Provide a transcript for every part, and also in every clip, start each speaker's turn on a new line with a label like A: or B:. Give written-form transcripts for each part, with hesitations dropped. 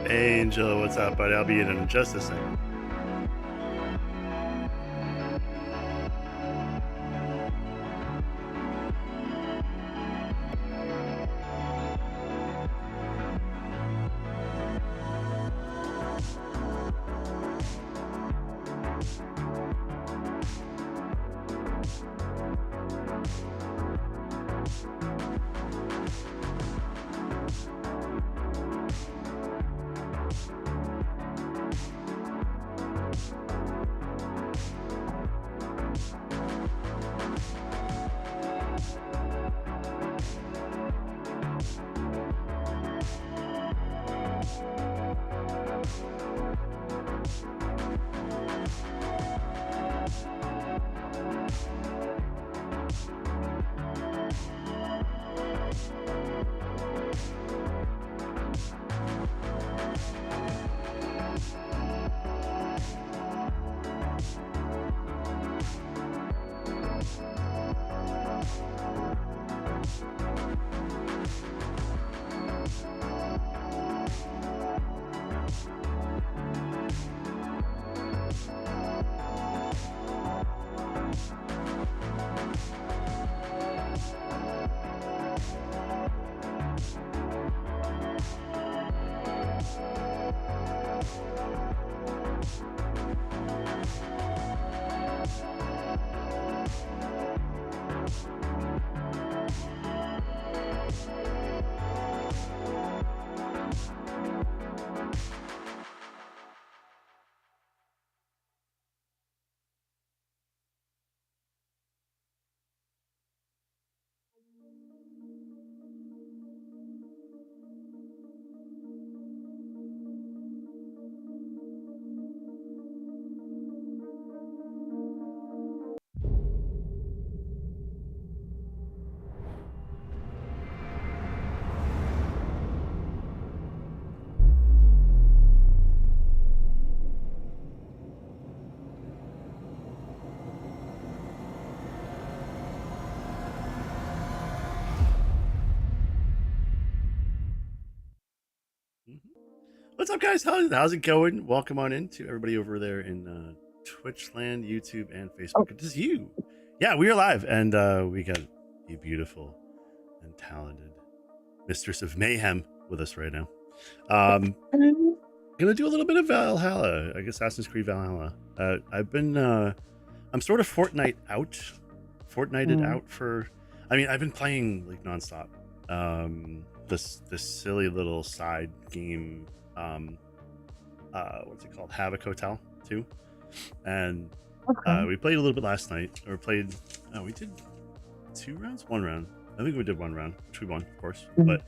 A: Angel, what's up, buddy? I'll be in just a second. What's up, guys? How's it going? Welcome on in to everybody over there in Twitch land, YouTube, and Facebook. It is you. Yeah, we are live, and we got a beautiful and talented Mistress of Mayhem with us right now. Gonna do a little bit of Valhalla, like Assassin's Creed Valhalla. I'm sort of Fortnited out for. I mean, I've been playing like nonstop. This silly little side game. What's it called? Havoc Hotel 2, and we played a little bit last night. Or played. We did 2 rounds, 1 round. I think we did 1 round, which we won, of course. But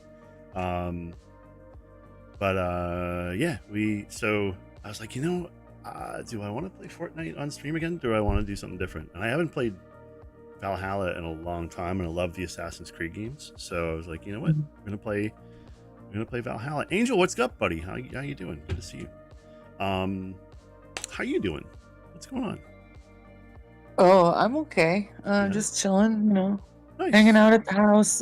A: yeah, so I was like, do I want to play Fortnite on stream again? Do I want to do something different? And I haven't played Valhalla in a long time, and I love the Assassin's Creed games. So I was like, you know what? We're gonna play Valhalla. Angel, what's up, buddy? How you doing? Good to see you. How you doing? What's going on?
B: Oh, I'm okay. Just chilling,
A: Nice.
B: Hanging out at the house,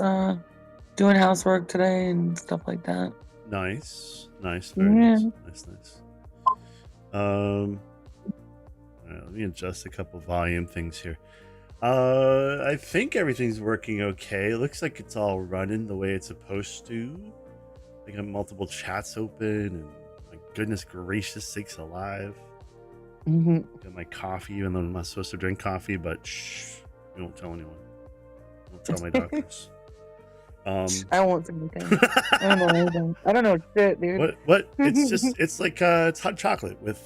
B: doing housework today and stuff like that.
A: Nice. Very nice. All right, let me adjust a couple volume things here. I think everything's working okay. It looks like it's all running the way it's supposed to. I got multiple chats open, and my goodness gracious sakes alive. Got my coffee, even though I'm not supposed to drink coffee, but shh, we won't tell anyone. I won't tell my doctors.
B: I won't say anything. I don't know anything. I don't know shit, dude.
A: What? It's like it's hot chocolate with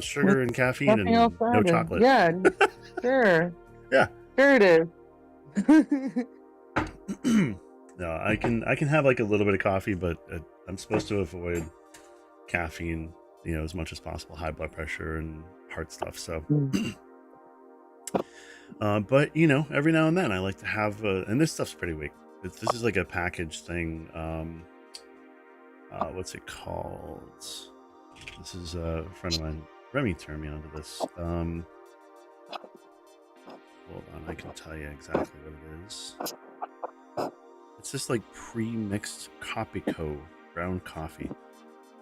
A: sugar and caffeine and no chocolate.
B: Yeah, sure.
A: Yeah,
B: sure it is.
A: No, I can have like a little bit of coffee, but I'm supposed to avoid caffeine, as much as possible. High blood pressure and heart stuff. So, but every now and then I like to have, and this stuff's pretty weak. This is like a package thing. What's it called? This is a friend of mine. Remy turned me onto this. Hold on, I can tell you exactly what it is. It's just like pre-mixed Copico brown coffee.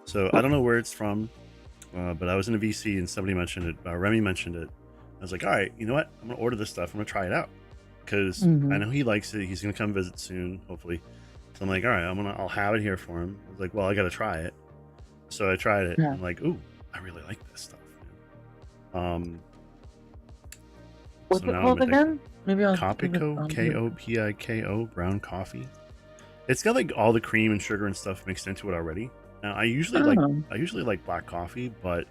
A: So I don't know where it's from, but I was in a VC and somebody mentioned it. Remy mentioned it. I was like, all right, you know what? I'm gonna order this stuff. I'm gonna try it out because I know he likes it. He's gonna come visit soon, hopefully. So I'm like, all right, I'll have it here for him. I was like, well, I gotta try it. So I tried it.
B: Yeah.
A: I'm like, ooh, I really like this stuff.
B: What's
A: So
B: it
A: now
B: called
A: I'm addicted.
B: again? Maybe I'll give it.
A: Kopiko, Kopiko, brown coffee. It's got like all the cream and sugar and stuff mixed into it already. Now I usually like black coffee, but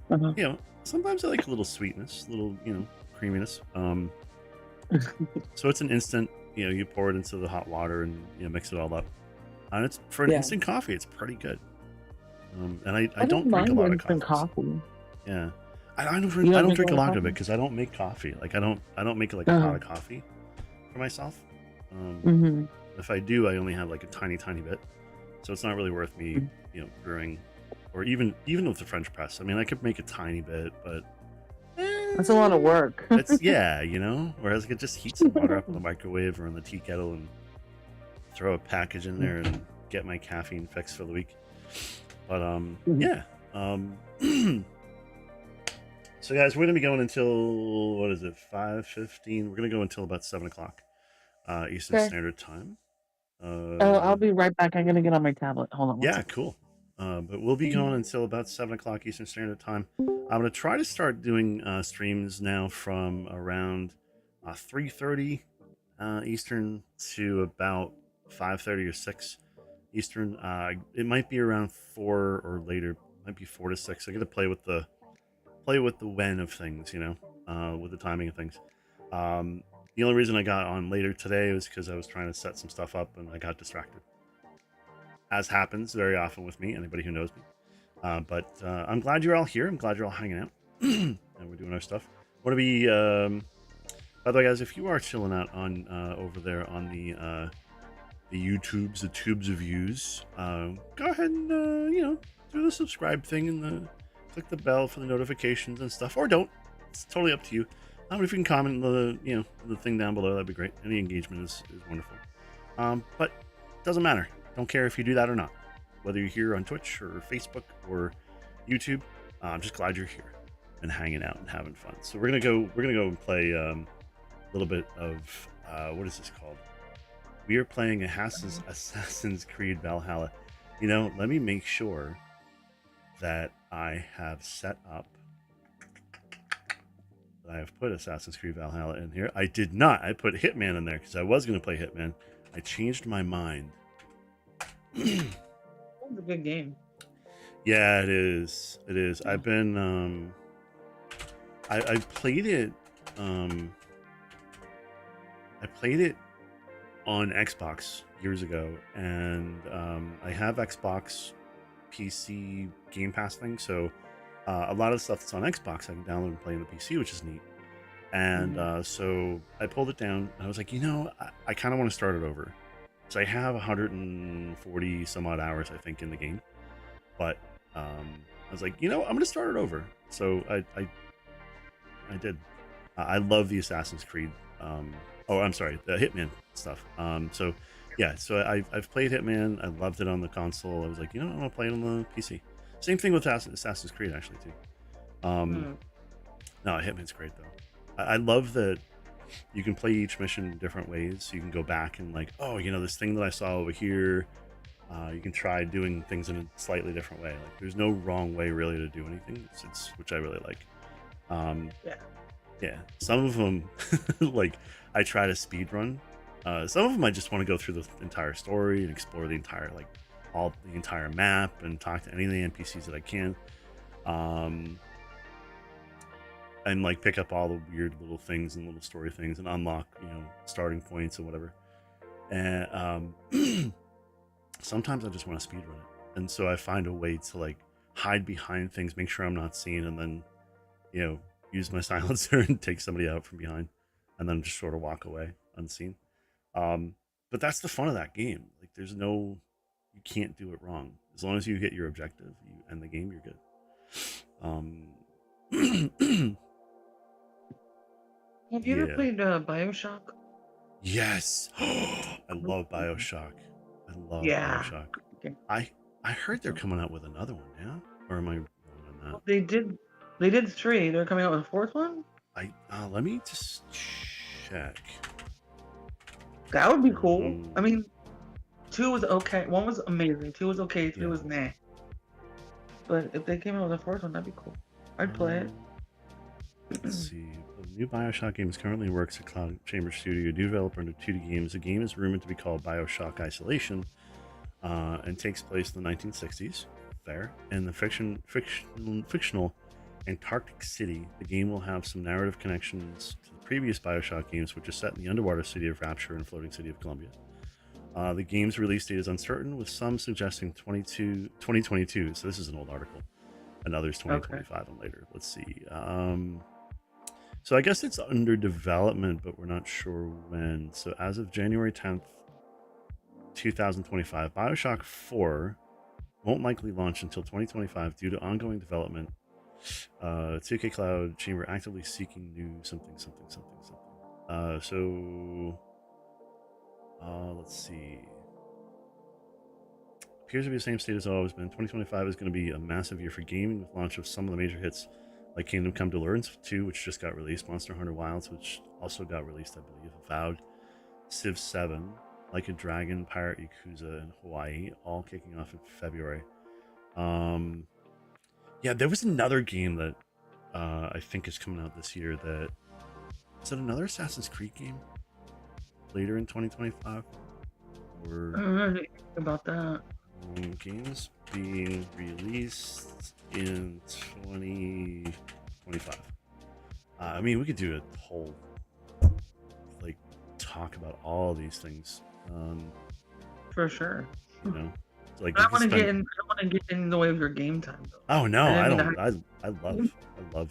A: you know, sometimes I like a little sweetness, a little, you know, creaminess. So it's an instant, you know, you pour it into the hot water and, you know, mix it all up. And it's for an instant coffee, it's pretty good. And I don't drink a lot of coffee. Yeah. I don't drink a lot of it because I don't make coffee. Like I don't make like a pot of coffee for myself. If I do, I only have like a tiny bit, so it's not really worth me, you know, brewing, or even with the French press. I mean, I could make a tiny bit, but
B: that's a lot of work.
A: It's you know. Whereas I could just heat some water up in the microwave or in the tea kettle and throw a package in there and get my caffeine fix for the week. But yeah. So guys, we're gonna be going until, what is it, 5:15? We're gonna go until about 7:00 Eastern Standard Time.
B: I'll be right back. I'm gonna get on my tablet. Hold on.
A: Yeah, cool. But we'll be going until about 7:00 Eastern Standard Time. I'm gonna try to start doing streams now from around 3:30 Eastern to about 5:30 or 6 Eastern. It might be around 4 or later. It might be 4 to 6. I got to play with the when of things, you know, with the timing of things. The only reason I got on later today was because I was trying to set some stuff up and I got distracted, as happens very often with me, anybody who knows me. But I'm glad you're all here. I'm glad you're all hanging out and we're doing our stuff. Want to be by the way, guys, if you are chilling out on over there on the YouTubes, the tubes of views, go ahead and you know, do the subscribe thing and click the bell for the notifications and stuff, or don't. It's totally up to you. If you can comment the, you know, the thing down below, that'd be great. Any engagement is wonderful. But it doesn't matter. Don't care if you do that or not. Whether you're here on Twitch or Facebook or YouTube, I'm just glad you're here and hanging out and having fun. So we're gonna go and play a little bit of what is this called? We are playing Assassin's Creed Valhalla. You know, let me make sure that I have set up. I have put Assassin's Creed Valhalla in here. I did not. I put Hitman in there because I was going to play Hitman. I changed my mind.
B: That's a good game.
A: Yeah, it is. It is. I've been. I played it. I played it on Xbox years ago, and I have Xbox PC Game Pass thing, so a lot of the stuff that's on Xbox I can download and play on the PC, which is neat. And so I pulled it down and I was like, you know, I kind of want to start it over. So I have 140 some odd hours, I think, in the game, but I was like, you know, I'm gonna start it over. So I did. I love the Assassin's Creed oh, I'm sorry, the Hitman stuff. So yeah, so I've played Hitman. I loved it on the console. I was like, you know, I want to play it on the PC. Same thing with Assassin's Creed, actually, too. No, Hitman's great, though. I love that you can play each mission different ways. So you can go back and like, oh, you know, this thing that I saw over here, you can try doing things in a slightly different way. Like, there's no wrong way, really, to do anything, which I really like. Yeah. Some of them, like, I try to speed run. Some of them I just want to go through the entire story and explore the entire map and talk to any of the NPCs that I can, and like pick up all the weird little things and little story things and unlock, you know, starting points or whatever. And sometimes I just want to speed run it, and so I find a way to like hide behind things, make sure I'm not seen, and then, you know, use my silencer and take somebody out from behind, and then just sort of walk away unseen. But that's the fun of that game. Like, you can't do it wrong. As long as you hit your objective, you end the game, you're good.
B: Have you ever played Bioshock?
A: Yes. I love Bioshock. I love Bioshock. Okay. I heard they're coming out with another one, yeah? Or am I wrong on that?
B: They did. They did 3. They're coming out with a 4th one.
A: Let me just check.
B: That would be cool. I mean, 2 was okay. 1 was amazing. 2 was okay. 3 was meh. But if they came out with a 4th one, that'd be cool. I'd play it.
A: Let's see. The new Bioshock game is currently in works at Cloud Chamber Studio, new developer into 2D games. The game is rumored to be called Bioshock Isolation and takes place in the 1960s. Fair. In the fictional Antarctic City, the game will have some narrative connections to the previous Bioshock games, which is set in the underwater city of Rapture and floating city of Columbia. The game's release date is uncertain, with some suggesting 2022. So this is an old article, and others 2025 and later. Let's see. So I guess it's under development, but we're not sure when. So as of January 10th, 2025, Bioshock 4 won't likely launch until 2025 due to ongoing development. 2K Cloud Chamber actively seeking new something. Let's see. Appears to be the same state as always been. 2025 is going to be a massive year for gaming with launch of some of the major hits like Kingdom Come Deliverance 2, which just got released, Monster Hunter Wilds, which also got released, I believe, Avowed, Civ 7, Like a Dragon, Pirate Yakuza, and Hawaii, all kicking off in February. Yeah, there was another game that I think is coming out this year that... Is it another Assassin's Creed game? Later in 2025? Or...
B: I don't know anything about that.
A: Games being released in 2025. I mean, we could do a whole like talk about all these things.
B: For sure.
A: You know, like
B: I don't want to get in. I don't want to get in the way of your game time, though.
A: Oh no, I don't. I love talking about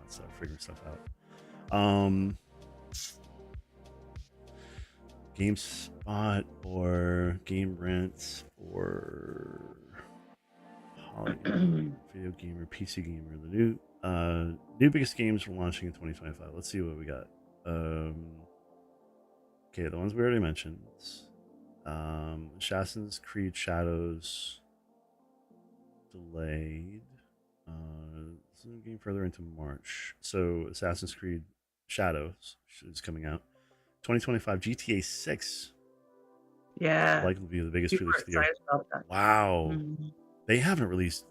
A: stuff, figuring stuff out. GameSpot or Game Rent or Video Gamer, PC Gamer. The new biggest games we're launching in 2025. Let's see what we got. Okay, the ones we already mentioned. Assassin's Creed Shadows delayed. This is a game further into March. So Assassin's Creed Shadows is coming out. 2025 GTA 6.
B: Yeah.
A: Likely to be the biggest release of the year. Wow.
B: Mm-hmm.
A: They haven't released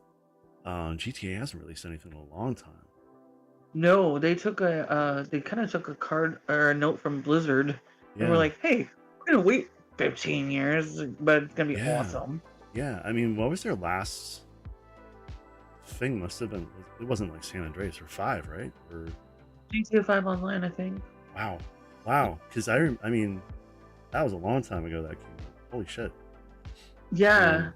A: GTA hasn't released anything in a long time.
B: No, they took they kind of took a card or a note from Blizzard and we're like, hey, we're gonna wait 15 years, but it's gonna be awesome.
A: Yeah, I mean, what was their last thing? Must have been, it wasn't like San Andreas or 5, right? Or
B: GTA 5 Online, I think.
A: Wow, because I mean, that was a long time ago that came out. Holy shit.
B: Yeah,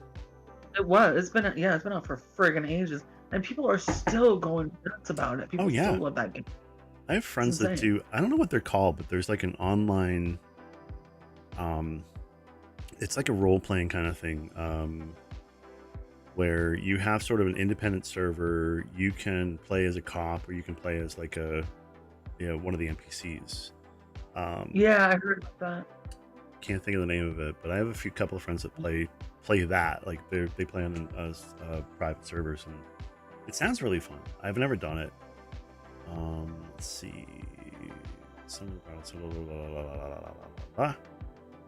B: it was. It's been out for friggin' ages, and people are still going nuts about it. People still love that game.
A: I have friends that do. I don't know what they're called, but there's like an online. It's like a role playing kind of thing, where you have sort of an independent server. You can play as a cop, or you can play as like one of the NPCs.
B: Yeah, I heard about that.
A: Can't think of the name of it, but I have a couple of friends that play that. Like they play on private servers, and it sounds really fun. I've never done it. Let's see.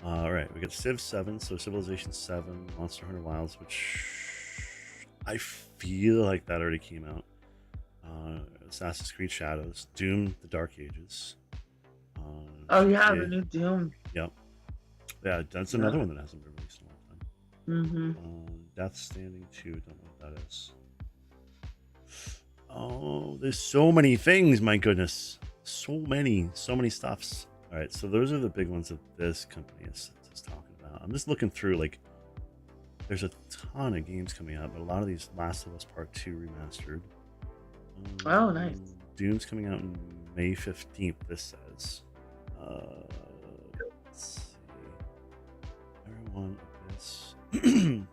A: All right, we got Civ 7, so Civilization 7, Monster Hunter Wilds, which I feel like that already came out. Assassin's Creed Shadows, Doom: The Dark Ages.
B: The new Doom.
A: Yep. Yeah, that's another one that hasn't been released in a long time. Death Standing 2, don't know what that is. Oh, there's so many things, my goodness. So many stuffs. All right, so those are the big ones that this company is talking about. I'm just looking through, like, there's a ton of games coming out, but a lot of these Last of Us Part 2 remastered.
B: Oh, nice.
A: Doom's coming out in May 15th, this says. Let's see. Everyone is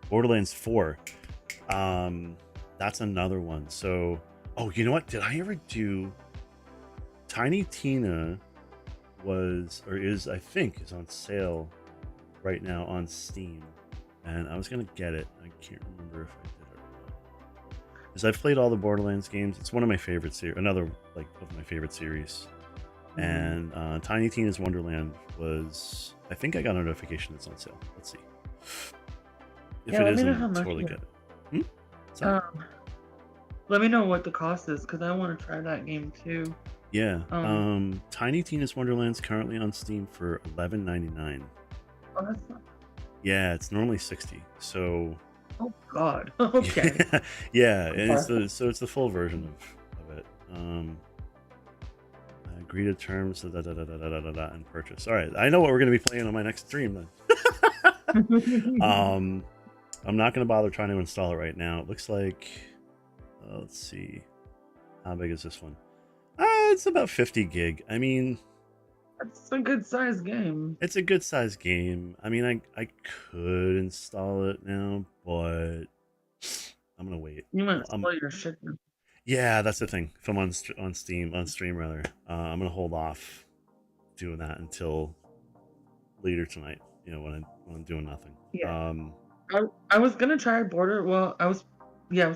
A: Borderlands 4. That's another one. So, you know what? Did I ever do Tiny Tina is on sale right now on Steam, and I was gonna get it. I can't remember remember if I did it or not. Because I've played all the Borderlands games. It's one of my favorite series. Another like of my favorite series.
B: Mm-hmm.
A: And Tiny Tina's Wonderland was. I think I got a notification it's on sale. Let's see. If
B: Yeah,
A: it
B: let me know
A: isn't,
B: how much.
A: totally get it. Hmm? What's that?
B: Um, let me know what the cost is because I want to try that game too.
A: Yeah.
B: Um,
A: Tiny Tina's Wonderland's currently on Steam for $11.99.
B: oh, that's not.
A: Yeah, it's normally 60. So
B: Oh God. Okay.
A: yeah, yeah, and it's
B: Okay.
A: the full version of it. Agree to terms, and purchase. All right, I know what we're gonna be playing on my next stream then. um, I'm not gonna bother trying to install it right now. It looks like, let's see, how big is this one? It's about 50 gig. I mean,
B: That's a good sized game.
A: it's a good sized game. I mean, I could install it now, but I'm gonna wait.
B: You might
A: I'm
B: spoil your shit.
A: Yeah, that's the thing. If I'm on Steam on stream rather, I'm gonna hold off doing that until later tonight. You know, when I'm doing nothing.
B: Yeah. I was gonna try I was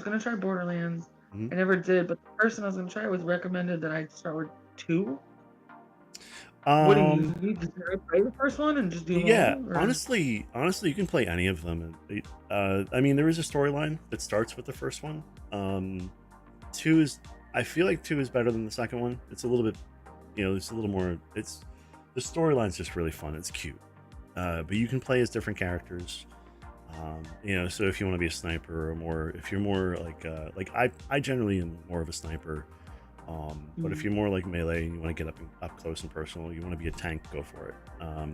B: gonna try Borderlands.
A: Mhm.
B: I never did, but the person I was gonna try was recommended that I start with two. What do you
A: Um,
B: need to play the first one and just do them
A: yeah.
B: all? Or
A: Honestly, you can play any of them. I mean, there is a storyline that starts with the first one. Two is. I feel like two is better than the second one. It's a little bit, it's a little more. It's the storyline's just really fun. It's cute. But you can play as different characters. So if you want to be a sniper or more, if you're more like I generally am more of a sniper. But if you're more like melee and you want to get up close and personal, you want to be a tank, go for it. So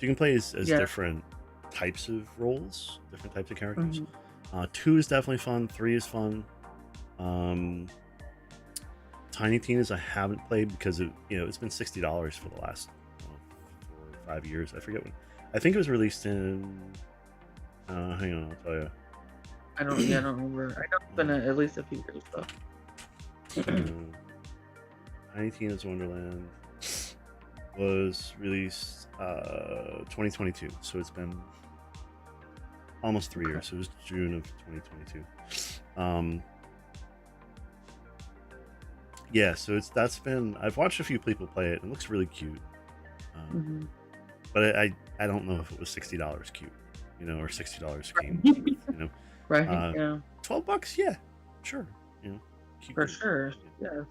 A: you can play as
B: yeah.
A: different types of roles, different types of characters.
B: Mhm.
A: Two is definitely fun. Three is fun. Um, Tiny Tina's I haven't played because it's been $60 for the last 4 or 5 years. I forget when. I think it was released in. Hang on, I'll tell you.
B: I don't remember. I know it's been at least a few years though.
A: Tiny Tina's Wonderland was released 2022, so it's been almost 3 years. So it was June of 2022. Yeah, so that's been. I've watched a few people play it. It looks really cute, but I don't know if it was $60 cute, or $60 game.
B: Right. Yeah.
A: $12, yeah, sure, cute
B: For
A: game.
B: sure. Yeah.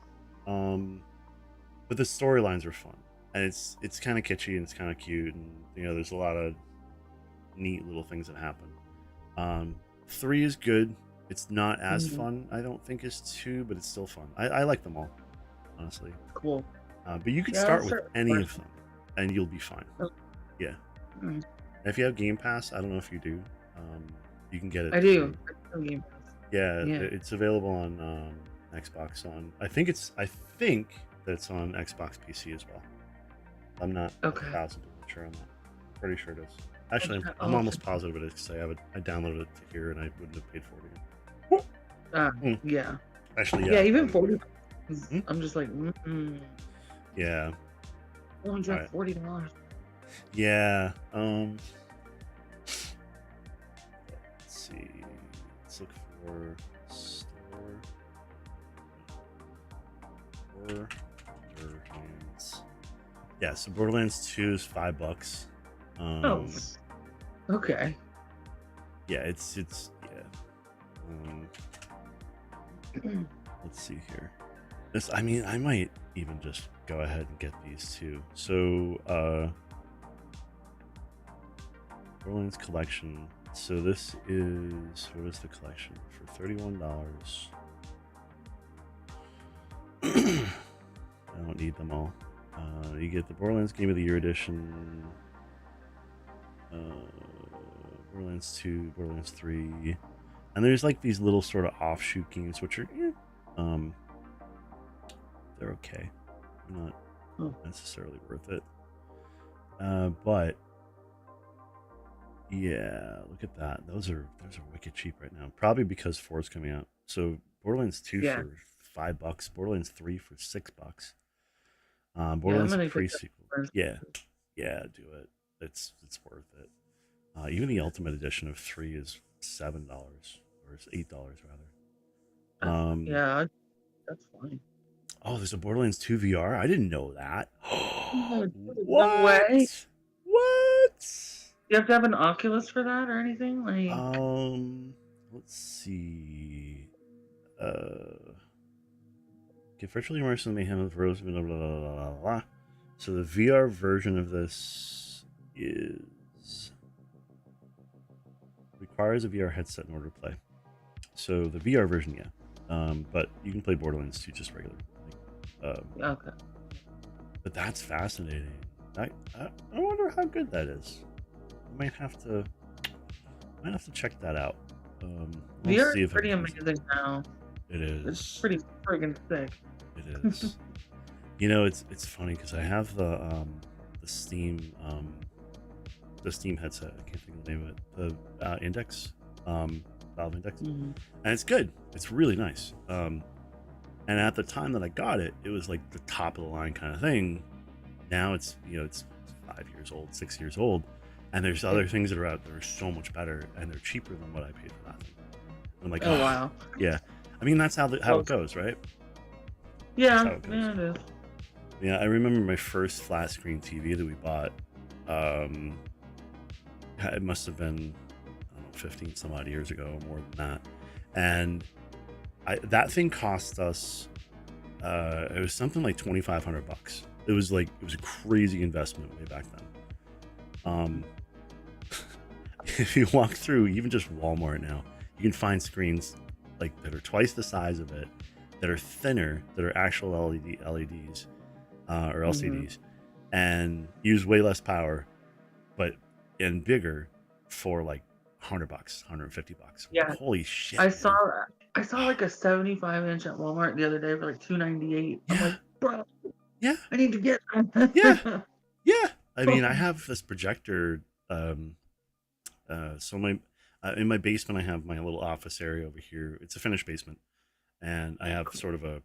A: But the storylines are fun, and it's kind of kitschy and it's kind of cute, and there's a lot of neat little things that happen. Three is good. It's not as fun, I don't think, as two, but it's still fun. I like them all, honestly.
B: Cool.
A: But you can start with any of them, and you'll be fine.
B: Oh.
A: Yeah. If you have Game Pass, I don't know if you do. You can get it.
B: I do. Game Pass.
A: Yeah, it's available on Xbox. I think that it's on Xbox PC as well. I'm not 1,000% sure on that. I'm pretty sure it is. Actually, I'm almost positive it is because I downloaded it to here and I wouldn't have paid for it again.
B: Yeah.
A: Actually,
B: yeah. Even 40. I'm just like,
A: yeah.
B: $140.
A: Yeah. Let's see. Let's look for store. Borderlands. Yeah, so Borderlands 2 is $5.
B: Okay.
A: Yeah, it's yeah. Let's see here. I mean, I might even just go ahead and get these two. So, Borderlands collection. So this is what is the collection for $31? I don't need them all. You get the Borderlands Game of the Year edition, Borderlands 2, Borderlands 3, and there's like these little sort of offshoot games which are, they're okay. They're not necessarily worth it. But yeah, look at that. Those are wicked cheap right now. Probably because 4 is coming out. So Borderlands 2 for $5, Borderlands 3 for $6. Borderlands pre-sequel. Yeah, do it. It's worth it. Even the Ultimate Edition of 3 is $7, or it's $8 rather.
B: Yeah, that's fine.
A: Oh, there's a Borderlands 2 VR. I didn't know that.
B: No, no way.
A: What? What?
B: You have to have an Oculus for that or anything?
A: Let's see. Get virtually immersed in the mayhem of Rose. Blah, blah, blah, blah, blah, blah. So the VR version of this requires a VR headset in order to play. So the VR version, yeah. But you can play Borderlands 2 just regular.
B: Okay.
A: But that's fascinating. I wonder how good that is. I might have to check that out.
B: VR is pretty amazing now.
A: It is.
B: It's pretty friggin' sick.
A: It is. You know, it's funny because I have the Steam headset. I can't think of the name of it. The Index, Valve Index, and it's good. It's really nice. And at the time that I got it, it was like the top of the line kind of thing. Now it's it's 5 years old, 6 years old, and there's other things that are out that are so much better and they're cheaper than what I paid for that thing. I'm like,
B: oh wow.
A: Yeah. I mean, that's how it goes, right?
B: Yeah, it is.
A: Yeah, I remember my first flat screen TV that we bought. It must have been, I don't know, 15 some odd years ago, or more than that. And that thing cost us, it was something like $2,500. It was a crazy investment way back then. If you walk through even just Walmart now, you can find screens like that are twice the size of it, that are thinner, that are actual LEDs or LCDs, and use way less power, and bigger for like $100, $150.
B: Yeah.
A: Like, holy shit!
B: I saw like a 75-inch at Walmart the other day for like $298.
A: Yeah.
B: I'm like, bro.
A: Yeah.
B: I need to get.
A: Yeah. Yeah. I mean, I have this projector. So in my basement, I have my little office area over here. It's a finished basement, and I have sort of a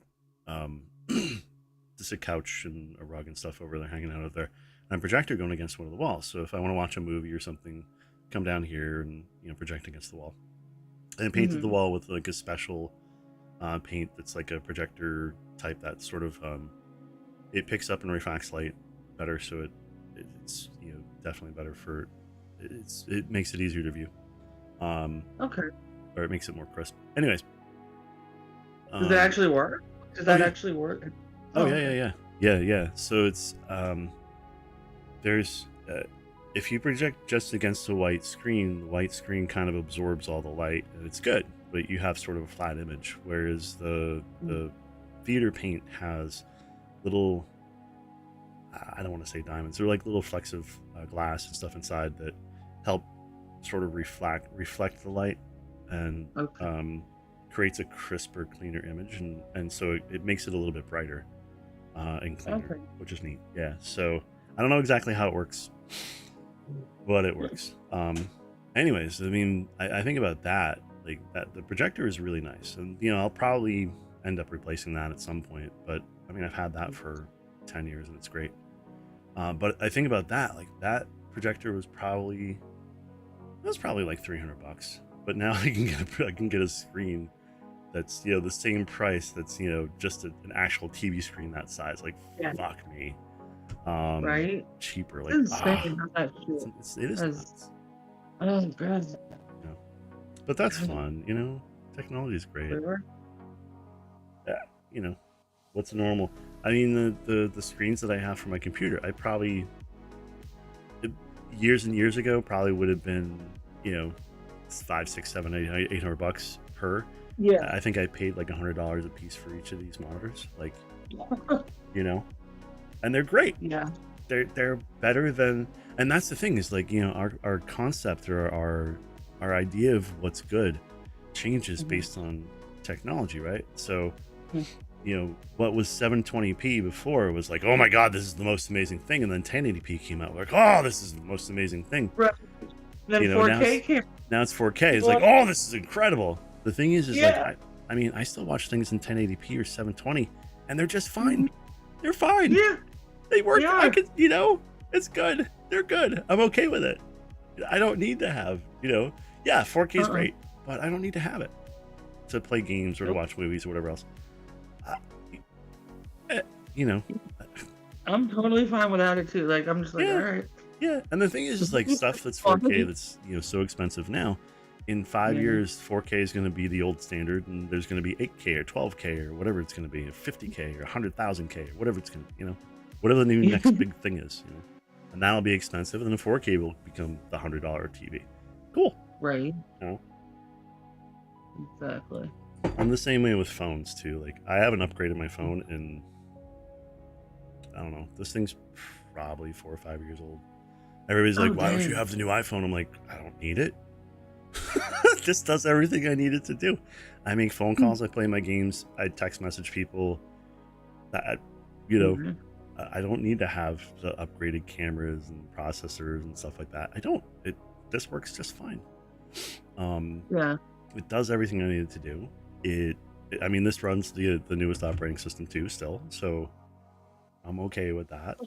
A: just a couch and a rug and stuff over there hanging out of there. And a projector going against one of the walls. So if I want to watch a movie or something, come down here and project against the wall. And I painted the wall with like a special paint that's like a projector type that sort of it picks up and refracts light better, so it's definitely better for it makes it easier to view.
B: Okay.
A: Or it makes it more crisp. Anyways.
B: Does it actually work? Does that actually work?
A: Oh yeah. So it's there's if you project just against the white screen kind of absorbs all the light, and it's good, but you have sort of a flat image. Whereas the theater paint has little, I don't want to say diamonds, they're like little flecks of glass and stuff inside that help sort of reflect the light and creates a crisper, cleaner image, and so it makes it a little bit brighter and cleaner, which is neat. Yeah, so I don't know exactly how it works, but it works. Anyways, I mean, I think about that, like that the projector is really nice, and I'll probably end up replacing that at some point, but I mean, I've had that for 10 years and it's great. But I think about that, like that projector was probably like $300, but now I can get a screen that's the same price, that's just an actual TV screen that size. Like fuck me.
B: Right?
A: Cheaper, like
B: it's insane how that shit.
A: It is nuts.
B: Oh god.
A: But that's fun, technology is great. Yeah, what's normal? I mean, the screens that I have for my computer, I probably years and years ago probably would have been $500, $600, $700, $800 per.
B: Yeah.
A: I think I paid like $100 a piece for each of these monitors, like and they're great.
B: Yeah.
A: They're better than, and that's the thing is like our concept or our idea of what's good changes based on technology, right? So what was 720p before was like, oh my god, this is the most amazing thing, and then 1080p came out, like, oh, this is the most amazing thing.
B: Right. Then 4K came.
A: Now it's 4K. It's like, oh, this is incredible. The thing is like, I mean, I still watch things in 1080p or 720, and they're just fine. They're fine.
B: Yeah.
A: They work. Yeah. I could, it's good. They're good. I'm okay with it. I don't need to have, 4K is great, but I don't need to have it to play games or to watch movies or whatever else. You know,
B: I'm totally fine without it too. Like, I'm just like, all
A: yeah,
B: right.
A: yeah. And the thing is, just like stuff that's 4K that's so expensive now. In 5 years, 4K is going to be the old standard, and there's going to be 8K or 12K or whatever it's going to be, 50K or 100,000K or whatever it's going to be. Whatever the new next big thing is. And that'll be expensive, and then the 4K will become the $100 TV. Cool.
B: Right. Exactly.
A: I'm the same way with phones too. Like, I haven't upgraded my phone in, I don't know, this thing's probably 4 or 5 years old. Everybody's like, why don't you have the new iPhone? I'm like, I don't need it. This does everything I need it to do. I make phone calls, I play my games, I text message people. I don't need to have the upgraded cameras and processors and stuff like that. I don't. This works just fine. It does everything I need it to do. This runs the newest operating system too still, so I'm okay with that.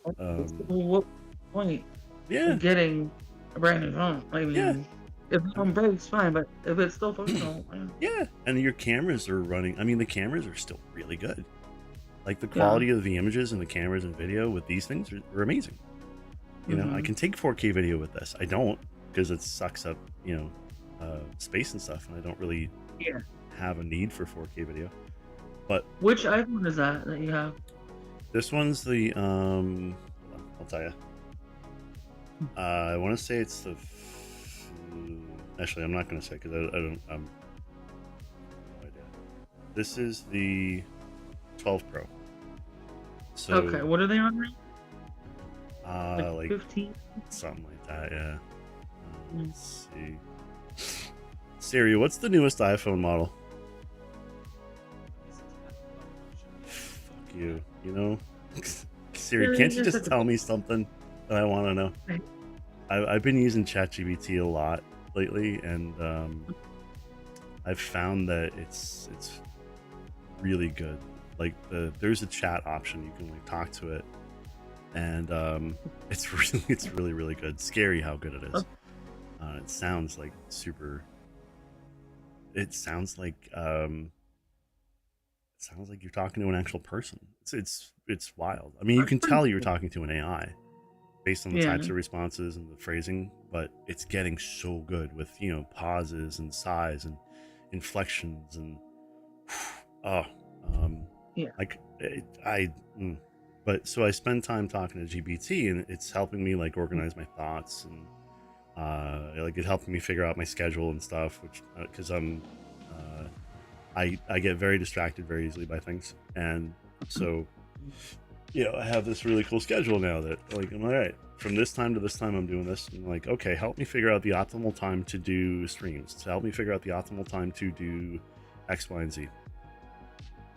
B: What point?
A: Yeah.
B: Getting a brand new phone. I mean, if the phone breaks, fine, but if it's still functional,
A: yeah. And your cameras are running. I mean, the cameras are still really good. Like, the quality of the images and the cameras and video with these things are amazing. I can take 4K video with this. I don't, because it sucks up, space and stuff, and I don't really have a need for 4K video. But
B: which iPhone is that you have?
A: This one's the I'll tell you. I want to say it's the. Actually, I'm not going to say because I don't. No idea. This is the 12 Pro. So,
B: okay, what are they on
A: now? Like
B: 15,
A: something like that. Yeah. Let's see. Siri, what's the newest iPhone model? Fuck you. Siri, can't you just tell me something that I want to know? I've been using ChatGPT a lot lately, and I've found that it's really good. Like, there's a chat option, you can like talk to it, and it's really really good. Scary how good it is. It sounds like super. It sounds like you're talking to an actual person. It's wild. I mean, you can tell you're talking to an AI based on the types of responses and the phrasing, but it's getting so good with pauses and sighs and inflections and but so I spend time talking to GPT, and it's helping me like organize my thoughts, and like it helping me figure out my schedule and stuff, which because I get very distracted very easily by things, and so I have this really cool schedule now that like I'm all right, from this time to this time I'm doing this, and like, okay, help me figure out the optimal time to do streams, to help me figure out the optimal time to do X, Y, and Z.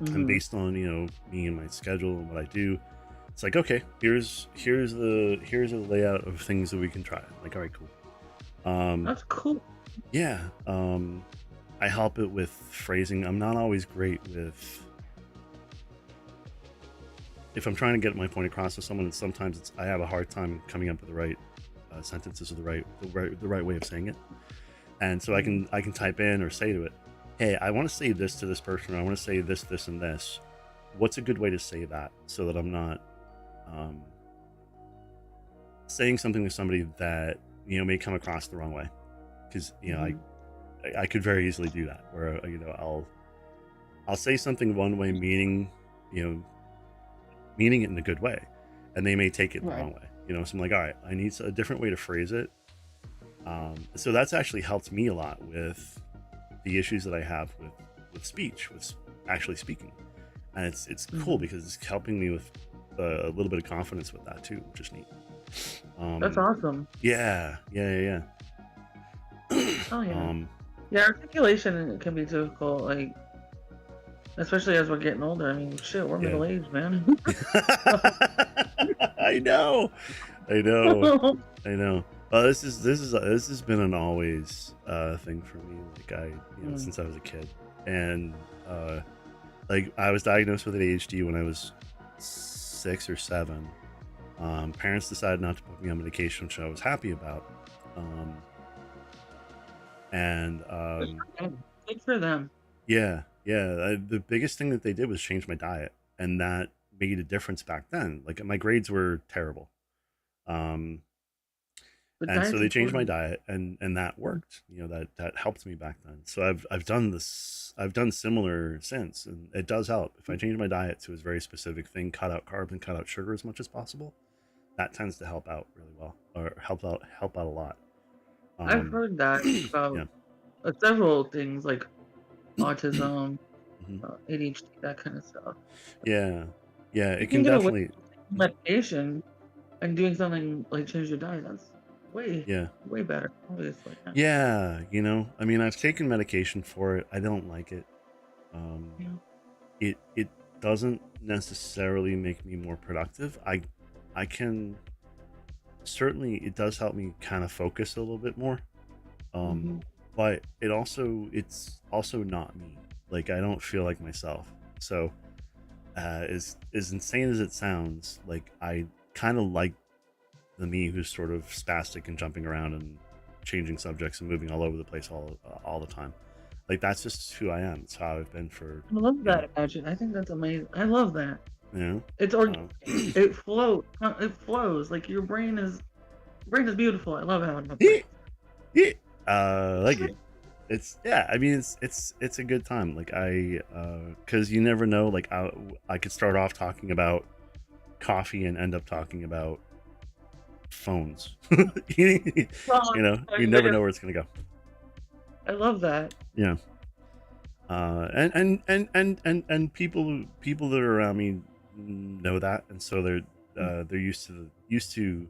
A: And based on me and my schedule and what I do, it's like, okay, here's a layout of things that we can try. Like, all right, cool.
B: That's cool.
A: Yeah. I help it with phrasing. I'm not always great with, if I'm trying to get my point across to someone, and sometimes I have a hard time coming up with the right sentences or the right way of saying it. And so I can type in or say to it, hey, I want to say this to this person, or I want to say this, this, and this. What's a good way to say that so that I'm not saying something to somebody that may come across the wrong way? Because I could very easily do that, where I'll say something one way, meaning it in a good way, and they may take it the wrong way. So I'm like, all right, I need a different way to phrase it. So that's actually helped me a lot with the issues that I have with speech, with actually speaking, and it's cool because it's helping me with a little bit of confidence with that too, which is neat.
B: That's awesome.
A: Yeah.
B: Oh yeah. Yeah, articulation can be difficult, like especially as we're getting older. I mean, shit, we're middle aged, man.
A: I know. This has been an always thing for me. Like since I was a kid, and like I was diagnosed with ADHD when I was 6 or 7. Parents decided not to put me on medication, which I was happy about. And
B: Good for them.
A: yeah, yeah. The biggest thing that they did was change my diet, and that made a difference back then. Like my grades were terrible, um,
B: The
A: and so
B: diet's
A: they changed my
B: important.
A: diet, and that worked. You know, that helped me back then. So I've done this. I've done similar since, and it does help. If I change my diet to a very specific thing, cut out carbs and cut out sugar as much as possible, that tends to help out really well, or help out a lot.
B: I've
A: Um,
B: heard that
A: yeah.
B: about several things like autism,
A: Mhm.
B: ADHD, that kind of stuff.
A: Yeah, yeah.
B: You
A: It
B: can
A: can
B: get away
A: definitely.
B: with taking medication and doing something like change your diet. That's way,
A: Yeah.
B: way better, obviously. Yeah.
A: Yeah, I mean, I've taken medication for it. I don't like it. Um,
B: Yeah.
A: it doesn't necessarily make me more productive. I can certainly it does help me kind of focus a little bit more. Um,
B: Hmm.
A: but it's also not me. Like I don't feel like myself. So as insane as it sounds, like I kind of like the me who's sort of spastic and jumping around and changing subjects and moving all over the place all the time. Like that's just who I am. It's how I've been for
B: I love
A: you know
B: that about you. I think that's amazing. I love that.
A: you know.
B: It's organic.
A: Um,
B: It flows. It flows. Like your brain is beautiful. I love having a
A: yeah,
B: brain.
A: yeah. Like it. It's yeah. I mean, it's a good time. Like because you never know. Like I could start off talking about coffee and end up talking about phones. you
B: Oh,
A: you never know where it's gonna go.
B: I love that.
A: Yeah. And people that are around me know that, and so they're used to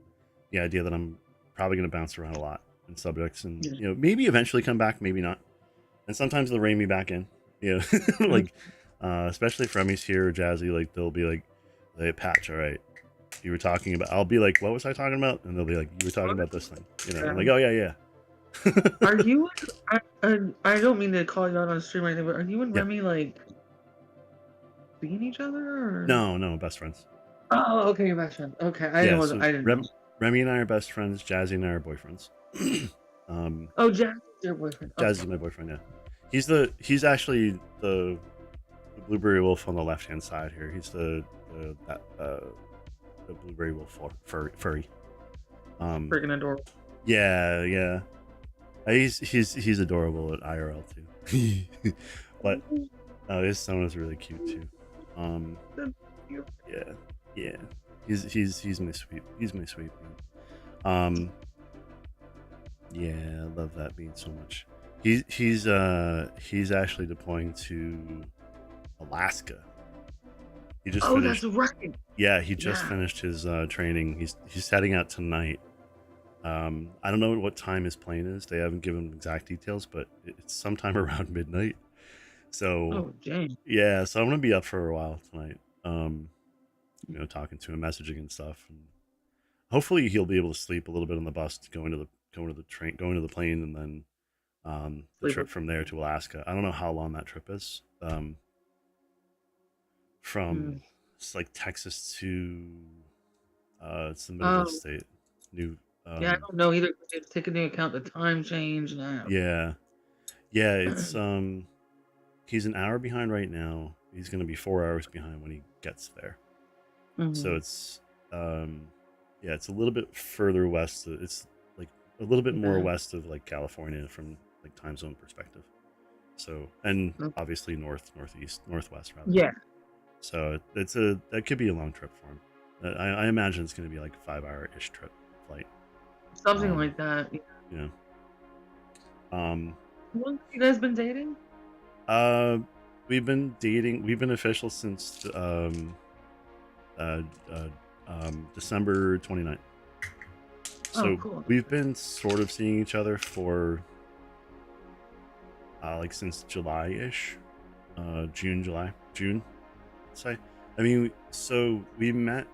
A: the idea that I'm probably going to bounce around a lot in subjects, and
B: Yeah.
A: maybe eventually come back, maybe not, and sometimes they'll rein me back in,
B: Mm.
A: like especially Fremies here or Jazzy, like they'll be like, "Hey, Patch, all right, you were talking about." I'll be like, "What was I talking about?" And they'll be like, "You were talking about this thing," I'm like, "Oh yeah, yeah."
B: Are you? I don't mean to call you out on the stream or anything, but are you and
A: Yeah.
B: Remy like seeing each other or?
A: No, no, best friends.
B: Oh, okay, your best friend. Okay, I
A: Yeah,
B: didn't.
A: so
B: I didn't know.
A: Remy and I are best friends. Jazzy and I are boyfriends. um,
B: Oh, Jack is your boyfriend. Okay.
A: Jazzy's my boyfriend. Yeah, he's actually the blueberry wolf on the left hand side here. He's the blueberry wolf furry. Um,
B: Freaking adorable.
A: yeah, yeah. He's adorable at IRL too. But his son is really cute too. Um,
B: That's cute.
A: yeah, yeah. He's my sweet man. Yeah, I love that bean so much. He's actually deploying to Alaska. He just
B: Oh, that's
A: finished.
B: right.
A: Yeah, he just
B: Yeah.
A: finished his training. He's heading out tonight. I don't know what time his plane is. They haven't given exact details, but it's sometime around midnight. So
B: Oh, Jane.
A: yeah, so I'm gonna be up for a while tonight. Talking to him, messaging and stuff, and hopefully he'll be able to sleep a little bit on the bus, going to the train, going to the plane, and then the
B: Sleep.
A: trip from there to Alaska. I don't know how long that trip is. From
B: Mm.
A: it's like Texas to it's the middle of the
B: Oh,
A: state. New
B: yeah. I don't know either. 'Cause you have to take into account the time change and I
A: yeah. Yeah, it's he's an hour behind right now. He's gonna be 4 hours behind when he gets there. So
B: hmm.
A: it's yeah, it's a little bit further west. It's like a little bit more
B: Yeah.
A: west of like California from like time zone perspective. So and
B: Mm.
A: obviously northeast, northwest rather.
B: Yeah.
A: So that could be a long trip for him. I imagine it's going to be like a 5 hour ish trip flight.
B: Something
A: Um,
B: like that. Yeah.
A: you know, um,
B: How long have you guys been dating?
A: uh, we've been dating. We've been official since uh, uh, December 29th.
B: Oh,
A: So
B: cool.
A: we've been sort of seeing each other for like since July ish, June. I'd say. I mean, so we met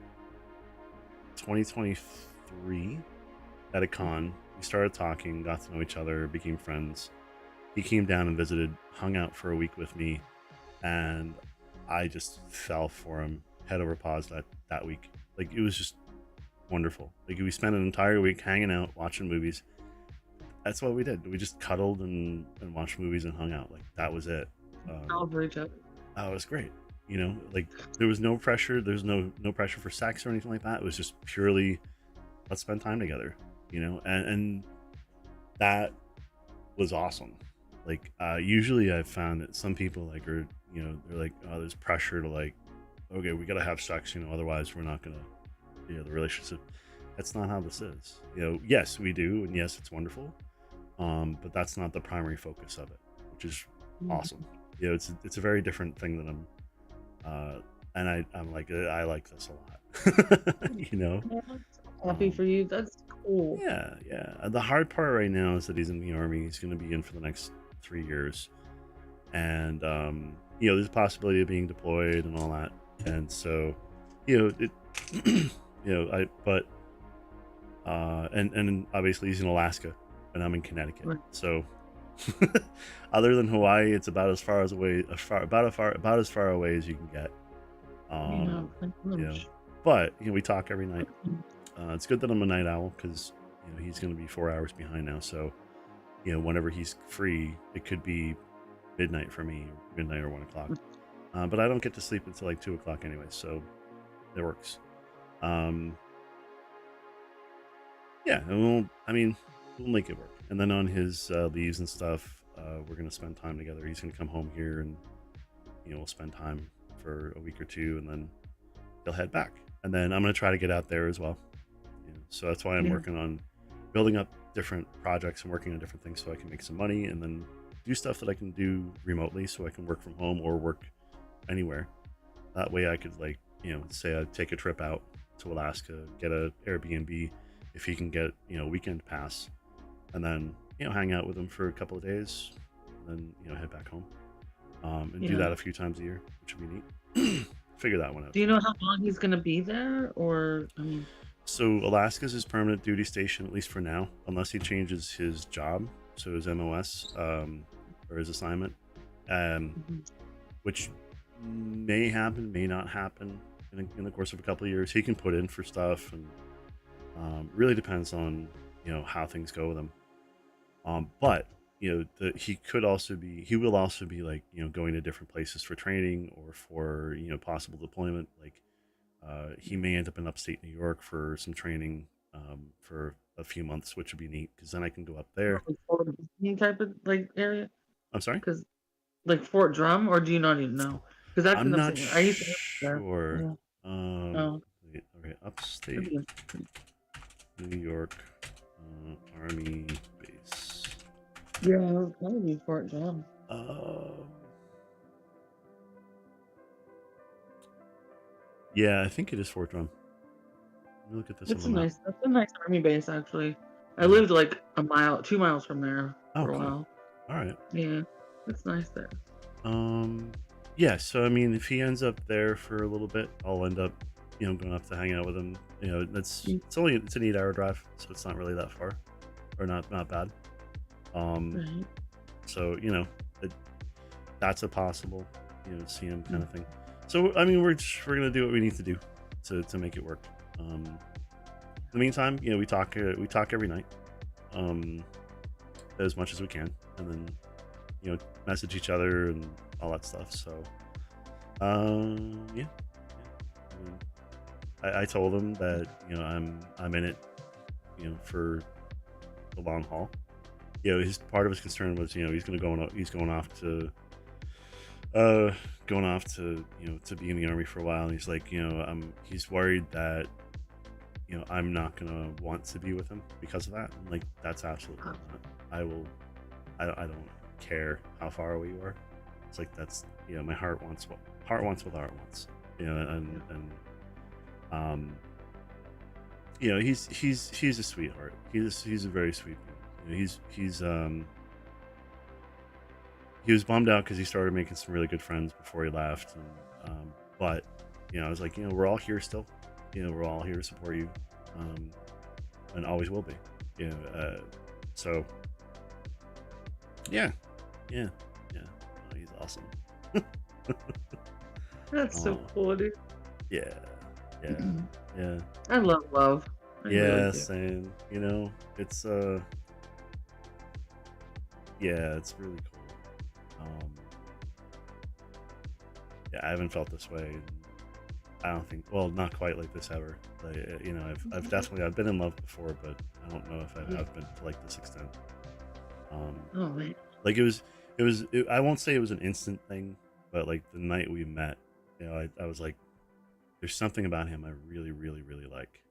A: 2023 at a con. We started talking, got to know each other, became friends. He came down and visited, hung out for a week with me, and I just fell for him head over paws that week. Like it was just wonderful. Like we spent an entire week hanging out, watching movies. that's what we did. We just cuddled and watched movies and hung out. Like that was it.
B: All for each other.
A: Oh, it was great. You know, like there was no pressure. There's no pressure for sex or anything like that. It was just purely let's spend time together. You know, and that was awesome. Like usually I've found that some people like are, you know, they're like, oh, there's pressure to like, okay, we gotta have sex, you know, otherwise we're not gonna, you know, the relationship. That's not how this is. You know, yes, we do, and yes, it's wonderful. But that's not the primary focus of it, which is
B: Mhm.
A: awesome. You know, it's a very different thing that and I'm like I like this a lot. You know,
B: Yeah, I'm so happy
A: um,
B: for you. That's cool.
A: yeah, yeah. The hard part right now is that he's in the army. He's going to be in for the next 3 years, and you know, there's a possibility of being deployed and all that. And so, you know, it, you know, and obviously he's in Alaska, and I'm in Connecticut.
B: Right.
A: So, other than Hawaii, it's about as far as away, about as far away as you can get.
B: Yeah,
A: Um,
B: pretty
A: you know,
B: much.
A: but you know, we talk every night. It's good that I'm a night owl because you know he's going to be 4 hours behind now. So you know, whenever he's free, it could be midnight for me, midnight or 1 o'clock. But I don't get to sleep until like 2 o'clock anyway, so it works. Um, yeah, and I mean, we'll make it work. And then on his leaves and stuff, we're gonna spend time together. He's gonna come home here, and you know, we'll spend time for a week or two, and then he'll head back. And then I'm gonna try to get out there as well. You know, so that's why I'm
B: Yeah.
A: working on building up different projects and working on different things so I can make some money and then do stuff that I can do remotely so I can work from home or work anywhere. That way I could like, you know, say I take a trip out to Alaska, get a Airbnb if he can get, you know, weekend pass and then, you know, hang out with him for a couple of days and then, you know, head back home. And do
B: Yeah.
A: that a few times a year, which would be neat. Figure that one out
B: Do you
A: too.
B: know how long he's gonna be there? Or I mean,
A: So Alaska's his permanent duty station, at least for now, unless he changes his job, so his MOS or his assignment, um,
B: mhm.
A: which may happen, may not happen in the course of a couple of years. He can put in for stuff, and really depends on you know how things go with him. But you know, he will also be like you know going to different places for training or for you know possible deployment, like he may end up in upstate New York for some training for a few months, which would be neat because then I can go up there.
B: Like Fort Benning type of like area?
A: I'm sorry,
B: Because like Fort Drum, or do you not even know? Because that's
A: I'm
B: in
A: not
B: upstate. I used to live there.
A: sure.
B: Yeah. Oh,
A: Wait, okay,
B: could
A: upstate
B: be interesting.
A: New York Army base.
B: Yeah, it would probably be Fort Drum.
A: Um, yeah, I think it is Fort Drum. Let me look at this on
B: It's
A: the
B: a
A: map.
B: nice. That's a nice army base, actually. I
A: Yeah.
B: lived like a mile, 2 miles from there
A: Oh,
B: for a
A: cool.
B: while.
A: All right.
B: Yeah, it's nice there.
A: Um, yeah. So I mean, if he ends up there for a little bit, I'll end up, you know, going up to hang out with him. You know,
B: Mm,
A: it's an 8 hour drive, so it's not really that far, or not bad. Um,
B: right.
A: so you know, it, that's a possible, you know, see him kind
B: Mm,
A: of thing. So I mean, we're gonna do what we need to do to make it work. In the meantime, you know, we talk every night, um, as much as we can, and then you know, message each other and all that stuff. So yeah, yeah. I mean, I told him that you know I'm in it, you know, for the long haul. You know, his part of his concern was you know he's uh going off to you know to be in the army for a while. And he's like you know he's worried that you know I'm not gonna want to be with him because of that. I'm like that's absolutely
B: uh,
A: not. I will. I don't care how far away you are. It's like that's you know my heart wants what heart wants. You know
B: yeah.
A: and um you know he's a sweetheart. He's a very sweet man. You know, he was bummed out because he started making some really good friends before he left, and but you know I was like you know we're all here still. You know we're all here to support you, um, and always will be. You know so yeah yeah yeah he's awesome.
B: That's so
A: Oh
B: cool, dude.
A: yeah yeah yeah.
B: I love love. I really
A: Yeah,
B: do.
A: same. You know, it's Yeah, it's really cool. Um, yeah, I haven't felt this way. I don't think, well, not quite like this ever. Like, I've definitely, I've been in love before, but I don't know if I have been to like this extent. Um,
B: Oh man.
A: like I won't say it was an instant thing, but like the night we met, I was like, there's something about him I really, really, really like.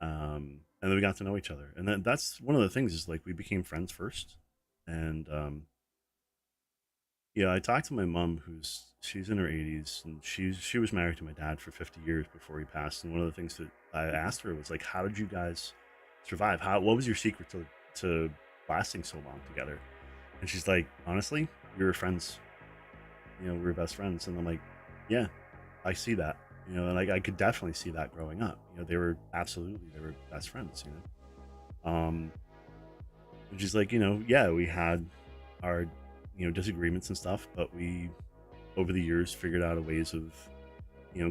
A: And then we got to know each other, and that's one of the things is like we became friends first, and yeah, I talked to my mom, she's in her 80s, and she was married to my dad for 50 years before he passed. And one of the things that I asked her was like, how did you guys survive? What was your secret to lasting so long together? And she's like, honestly, we were friends. We were best friends. And I'm like, yeah, I see that. And I could definitely see that growing up. They were best friends. And she's like, yeah, we had our disagreements and stuff, but we over the years figured out a ways of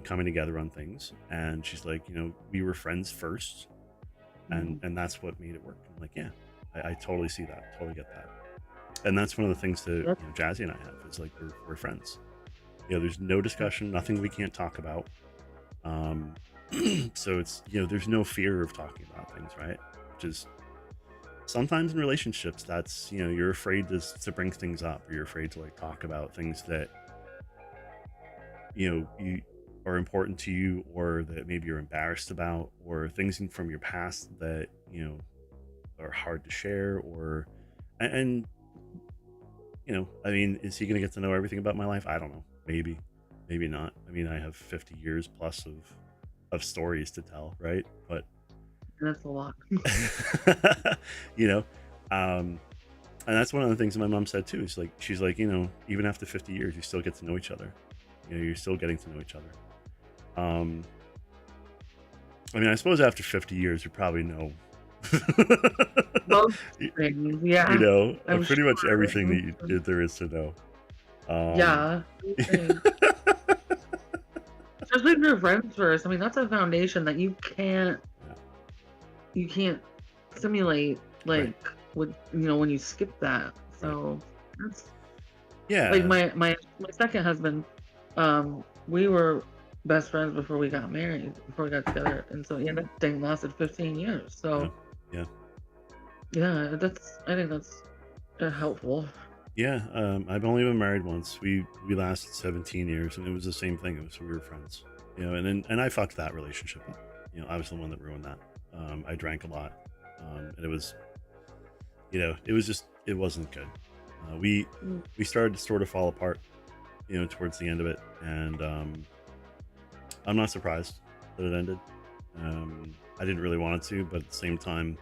A: coming together on things. And she's like, we were friends first, and that's what made it work. I'm like, yeah, I totally see that, totally get that. And that's one of the things that
B: Yep.
A: Jazzy and I have is like we're friends. There's no discussion, nothing we can't talk about. um so it's there's no fear of talking about things, right? Which is sometimes in relationships, that's you're afraid to bring things up, or you're afraid to like talk about things that you are important to you, or that maybe you're embarrassed about, or things from your past that are hard to share. Or and I mean, is he going to get to know everything about my life? I don't know. Maybe not. I mean, I have 50 years plus of stories to tell, right? But
B: That's a lot.
A: you know um and that's one of the things my mom said too. Is like, she's like, even after 50 years, you still get to know each other. You're still getting to know each other. um I mean, I suppose after 50 years, you probably know,
B: Most things, yeah. I'm
A: pretty much
B: sure.
A: everything that there is to know. Um,
B: Yeah. Especially if you're friends first. I mean, that's a foundation that you can't simulate
A: right,
B: like with when you skip that.
A: right.
B: So that's like
A: Yeah,
B: my second husband. We were best friends before we got married, before we got together, and so yeah, that thing lasted 15 years.
A: yeah,
B: So
A: yeah,
B: yeah, I think that's helpful.
A: yeah. I've only been married once. We lasted 17 years, and it was the same thing. It was, we were friends. And I fucked that relationship up. I was the one that ruined that. I drank a lot, and it was, it was just, it wasn't good.
B: Mm,
A: We started to sort of fall apart, towards the end of it, and I'm not surprised that it ended. I didn't really want it to, but at the same time,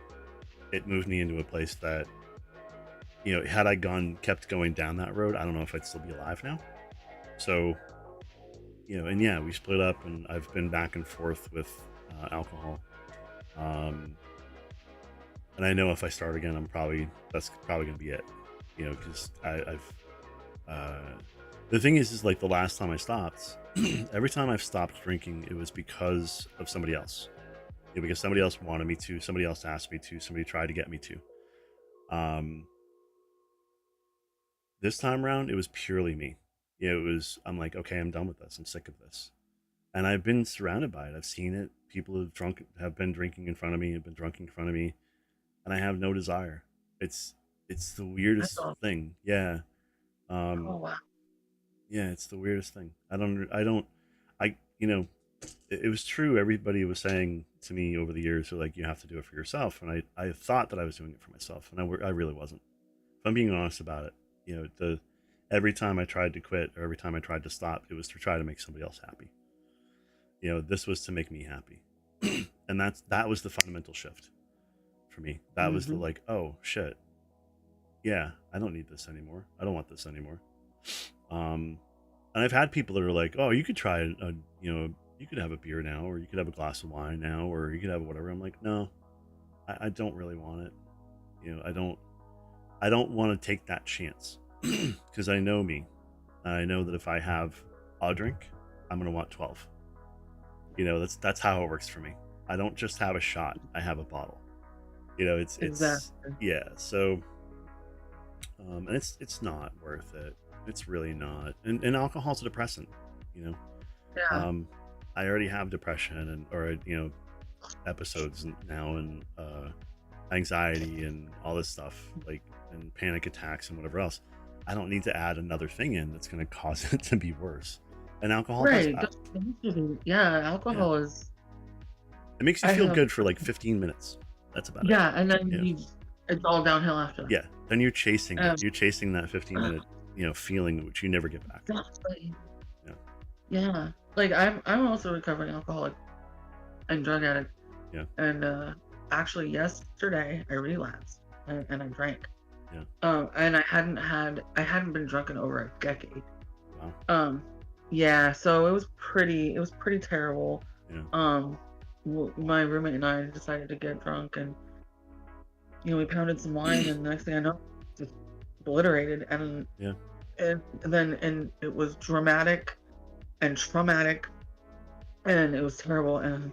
A: it moved me into a place that, had I kept going down that road, I don't know if I'd still be alive now. So, and yeah, we split up, and I've been back and forth with alcohol. Um, and I know if I start again, that's probably gonna be it. Because I've the thing is like the last time I stopped, every time I've stopped drinking, it was because of somebody else. Because somebody else wanted me to, somebody else asked me to, somebody tried to get me to. Um, this time around, it was purely me. It was, I'm like, okay, I'm done with this. I'm sick of this. And I've been surrounded by it. I've seen it. People have been drinking in front of me, have been drunk in front of me, and I have no desire. It's it's the
B: that's
A: weirdest
B: all.
A: thing. Yeah.
B: Oh
A: Um,
B: wow.
A: yeah, it's the weirdest thing. I it was true. Everybody was saying to me over the years, they're like, you have to do it for yourself. And I thought that I was doing it for myself, and I really wasn't. If I'm being honest about it, every time I tried to quit, or every time I tried to stop, it was to try to make somebody else happy. This was to make me happy. And that was the fundamental shift for me. That was the
B: Hmm.
A: like, oh shit, yeah, I don't need this anymore. I don't want this anymore. Um, and I've had people that are like, oh, you could try you could have a beer now, or you could have a glass of wine now, or you could have whatever. I'm like, no, I don't really want it. I don't want to take that chance because I know me. I know that if I have a drink, I'm gonna want 12. That's how it works for me. I don't just have a shot. I have a bottle. It's
B: Exactly.
A: yeah. So And it's not worth it. It's really not. And alcohol's a depressant, you know.
B: Yeah.
A: I already have depression and or episodes now and anxiety and all this stuff like and panic attacks and whatever else. I don't need to add another thing in that's going to cause it to be worse. And alcohol does
B: Right.
A: that.
B: Yeah,
A: Yeah,
B: alcohol is.
A: it makes you
B: I
A: feel
B: have.
A: good for like 15 minutes. That's about it.
B: Yeah, and then
A: Yeah,
B: it's all downhill after that.
A: yeah. Then you're chasing it.
B: Um,
A: You're chasing that 15-minute feeling which you never get back.
B: exactly.
A: Yeah,
B: Yeah. Like I'm also a recovering alcoholic and drug addict.
A: yeah,
B: And actually yesterday I relapsed and I drank.
A: yeah.
B: And I hadn't been drunk in over a decade.
A: Wow.
B: Um, yeah, so it was pretty terrible.
A: Yeah,
B: Um, my roommate and I decided to get drunk, and we pounded some wine, and the next thing I know, just obliterated,
A: yeah,
B: and it was dramatic and traumatic, and it was terrible. And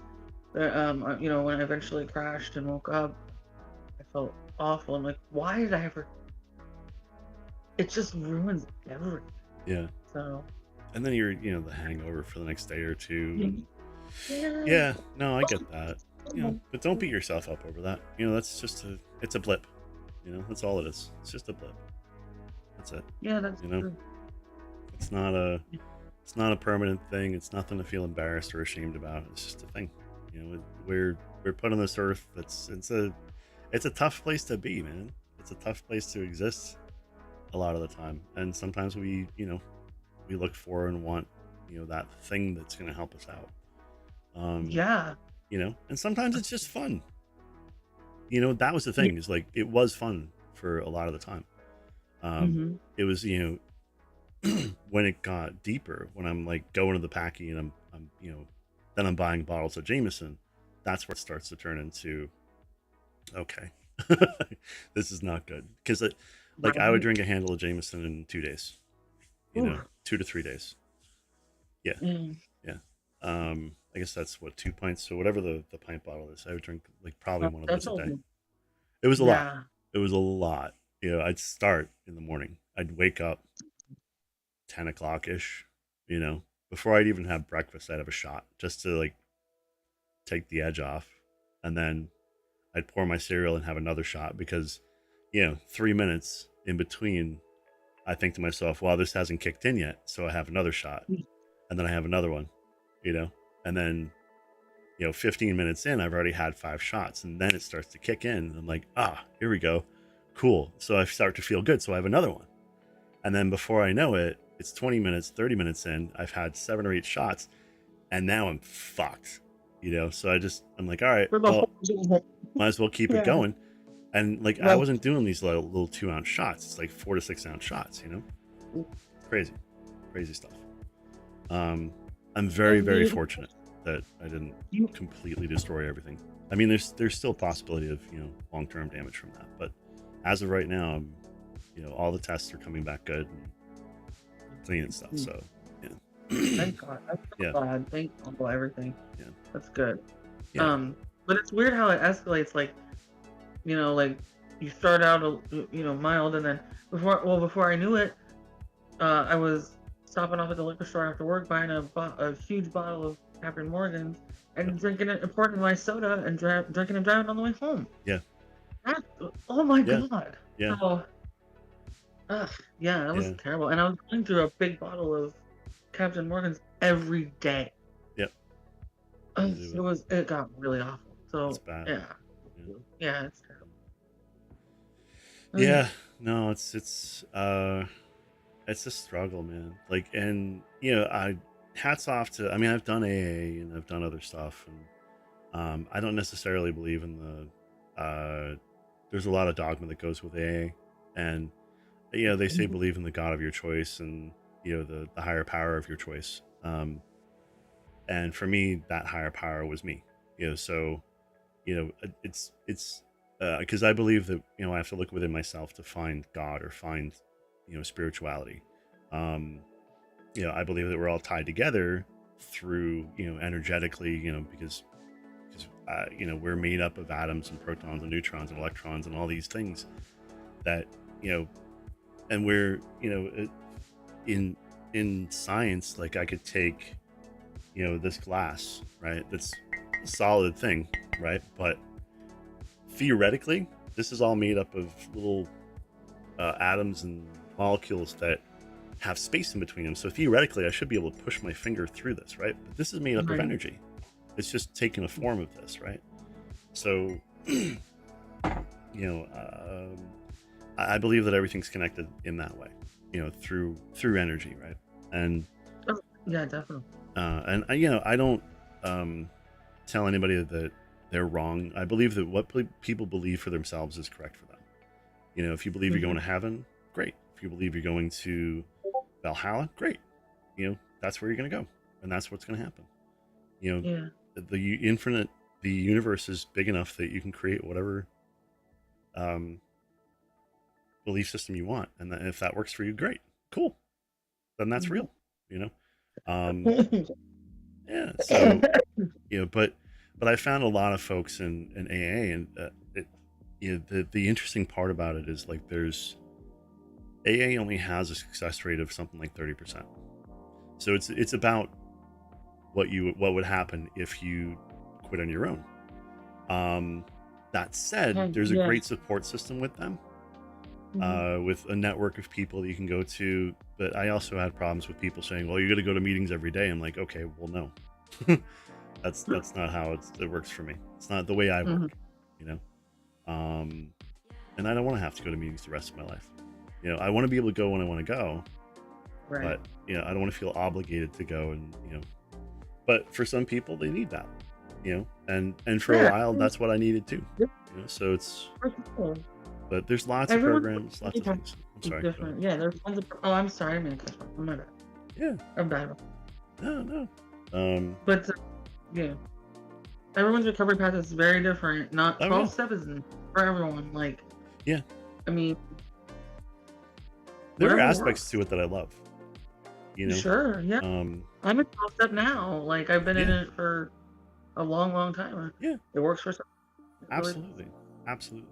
B: when I eventually crashed and woke up, I felt awful. I'm like, why did I ever? It just ruins everything.
A: yeah.
B: So
A: And then you're the hangover for the next day or two.
B: yeah,
A: And
B: yeah.
A: yeah, no, I get that. But don't beat yourself up over that. That's just it's a blip. That's all it is. It's just a blip. That's it.
B: Yeah, that's
A: You know,
B: true.
A: it's not a it's not a permanent thing. It's nothing to feel embarrassed or ashamed about. It's just a thing. We're put on this earth. It's a tough place to be, man. It's a tough place to exist a lot of the time. And sometimes we look for and want that thing that's going to help us out. Um,
B: Yeah.
A: and sometimes it's just fun. That was the
B: Yeah.
A: thing, is like it was fun for a lot of the time.
B: Mm-hmm.
A: It was when it got deeper, when I'm like going to the packy and I'm then I'm buying bottles of Jameson. That's where it starts to turn into, okay, this is not good, because like I would
B: Right.
A: drink a handle of Jameson in 2 days,
B: Ooh.
A: 2 to 3 days. Yeah,
B: Mm.
A: yeah. I guess that's what, 2 pints. So whatever the pint bottle is, I would drink like probably one of
B: That's
A: those a
B: all.
A: day. It was a lot.
B: Yeah.
A: It was a lot. I'd start in the morning. I'd wake up 10 o'clock ish. Before I'd even have breakfast, I'd have a shot just to like take the edge off, and then I'd pour my cereal and have another shot because 3 minutes in between, I think to myself, "Well, this hasn't kicked in yet," so I have another shot, and then I have another one, and then 15 minutes in, I've already had 5 shots, and then it starts to kick in. And I'm like, here we go. Cool. So I start to feel good. So I have another one. And then before I know it, it's 20 minutes, 30 minutes in, I've had 7 or 8 shots, and now I'm fucked, So I'm like, all right,
B: For the
A: well,
B: whole.
A: might as well keep it
B: Yeah.
A: going. And like, I
B: Right.
A: wasn't doing these little 2-ounce shots. It's like 4 to 6 ounce shots, crazy, crazy stuff. I'm very,
B: And
A: very
B: you,
A: fortunate that I didn't
B: you,
A: completely destroy everything. I mean, there's still a possibility of long-term damage from that, but as of right now, all the tests are coming back good and clean and stuff. So yeah,
B: thank God. I'm so
A: yeah,
B: glad. Thank God for everything.
A: yeah,
B: That's good.
A: yeah,
B: But it's weird how it escalates. Like, like you start out, mild, and then before I knew it, I was stopping off at the liquor store after work, buying a huge bottle of Captain Morgan's
A: yeah,
B: and drinking it, and pouring my soda and drinking and driving on the way home.
A: yeah,
B: That, oh my
A: yeah,
B: God.
A: yeah,
B: So, yeah, that was
A: yeah,
B: terrible. And I was going through a big bottle of Captain Morgan's every day.
A: yeah. I believe it.
B: It got really awful.
A: It's
B: So,
A: bad.
B: yeah.
A: Yeah,
B: Yeah, it's terrible.
A: yeah. No, it's a struggle, man. Like, and I hats off to. I mean, I've done AA and I've done other stuff, and I don't necessarily believe in there's a lot of dogma that goes with AA, and they say
B: Mhm.
A: believe in the God of your choice, and the higher power of your choice. And for me, that higher power was me. So it's because I believe that I have to look within myself to find God or find spirituality. Um, I believe that we're all tied together through energetically, because we're made up of atoms and protons and neutrons and electrons and all these things that and we're, in science, like I could take, this glass, right? That's a solid thing, right? But theoretically, this is all made up of little atoms and molecules that have space in between them. So theoretically, I should be able to push my finger through this, right? But this is made up of
B: Right.
A: energy. It's just taking a form of this, right? So, you know, I believe that everything's connected in that way, through energy, right? And
B: Oh, yeah, definitely.
A: and I don't tell anybody that they're wrong. I believe that what people believe for themselves is correct for them. If you believe you're going
B: Hmm.
A: to heaven, great. If you believe you're going to Valhalla, great. That's where you're going to go, and that's what's going to happen. You know,
B: Yeah.
A: the universe is big enough that you can create whatever um, belief system you want, and if that works for you, great, cool. Then that's
B: Hmm.
A: real. You know, um, yeah. So but I found a lot of folks in AA, and the interesting part about it is like there's AA only has a success rate of something like 30%. So it's about what would happen if you quit on your own. That said, there's a
B: Yeah.
A: great support system with them,
B: Hmm.
A: with a network of people that you can go to. But I also had problems with people saying, "Well, you got to go to meetings every day." I'm like, okay, well, no, that's not how it works for me. It's not the way I
B: Hmm.
A: work, you know. Um, and I don't want to have to go to meetings the rest of my life. I want to be able to go when I want to go,
B: Right.
A: but I don't want to feel obligated to go, and but for some people they need that, and for a
B: Yeah.
A: while that's what I needed too.
B: Yeah,
A: So it's
B: for sure.
A: but there's lots of
B: Everyone's
A: programs, lots of things. I'm
B: is
A: sorry, go ahead.
B: different. Yeah, there's tons of. Oh, I'm sorry, I mean, my bad.
A: Yeah,
B: I'm bad.
A: no. um
B: But yeah, everyone's recovery path is very different. Not
A: oh yeah,
B: 12 step isn't for everyone. Like,
A: yeah,
B: I mean,
A: there are
B: whatever
A: aspects
B: works.
A: to it that I love, you know
B: Sure. Yeah,
A: um
B: I'm in 12 step now. Like, I've been in
A: yeah,
B: it for a long, long time.
A: yeah,
B: It works for some. It really does.
A: absolutely, absolutely.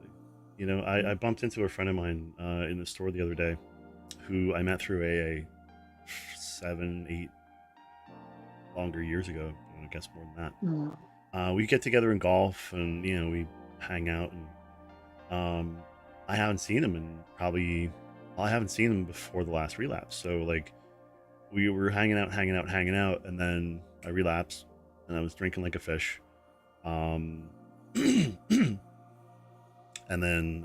A: I bumped into a friend of mine in the store the other day, who I met through AA 7, 8 longer years ago. I guess more than that.
B: Mm.
A: We get together in golf, and we hang out, and I haven't seen him in probably, well, I haven't seen him before the last relapse. So like we were hanging out, and then I relapsed, and I was drinking like a fish. Um, and then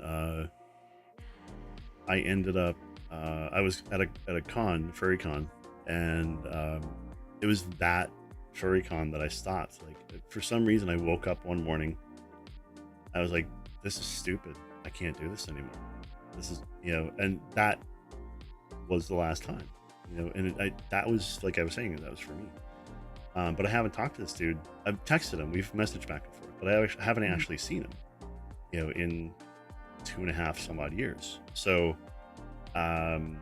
A: I ended up I was at a furry con, and it was that furry con that I stopped. Like for some reason, I woke up one morning. I was like, "This is stupid. I can't do this anymore. This is and that was the last time. And that was like I was saying, that was for me. But I haven't talked to this dude. I've texted him. We've messaged back and forth, but I haven't
B: Mm.
A: actually seen him. In 2.5 some odd years. So um,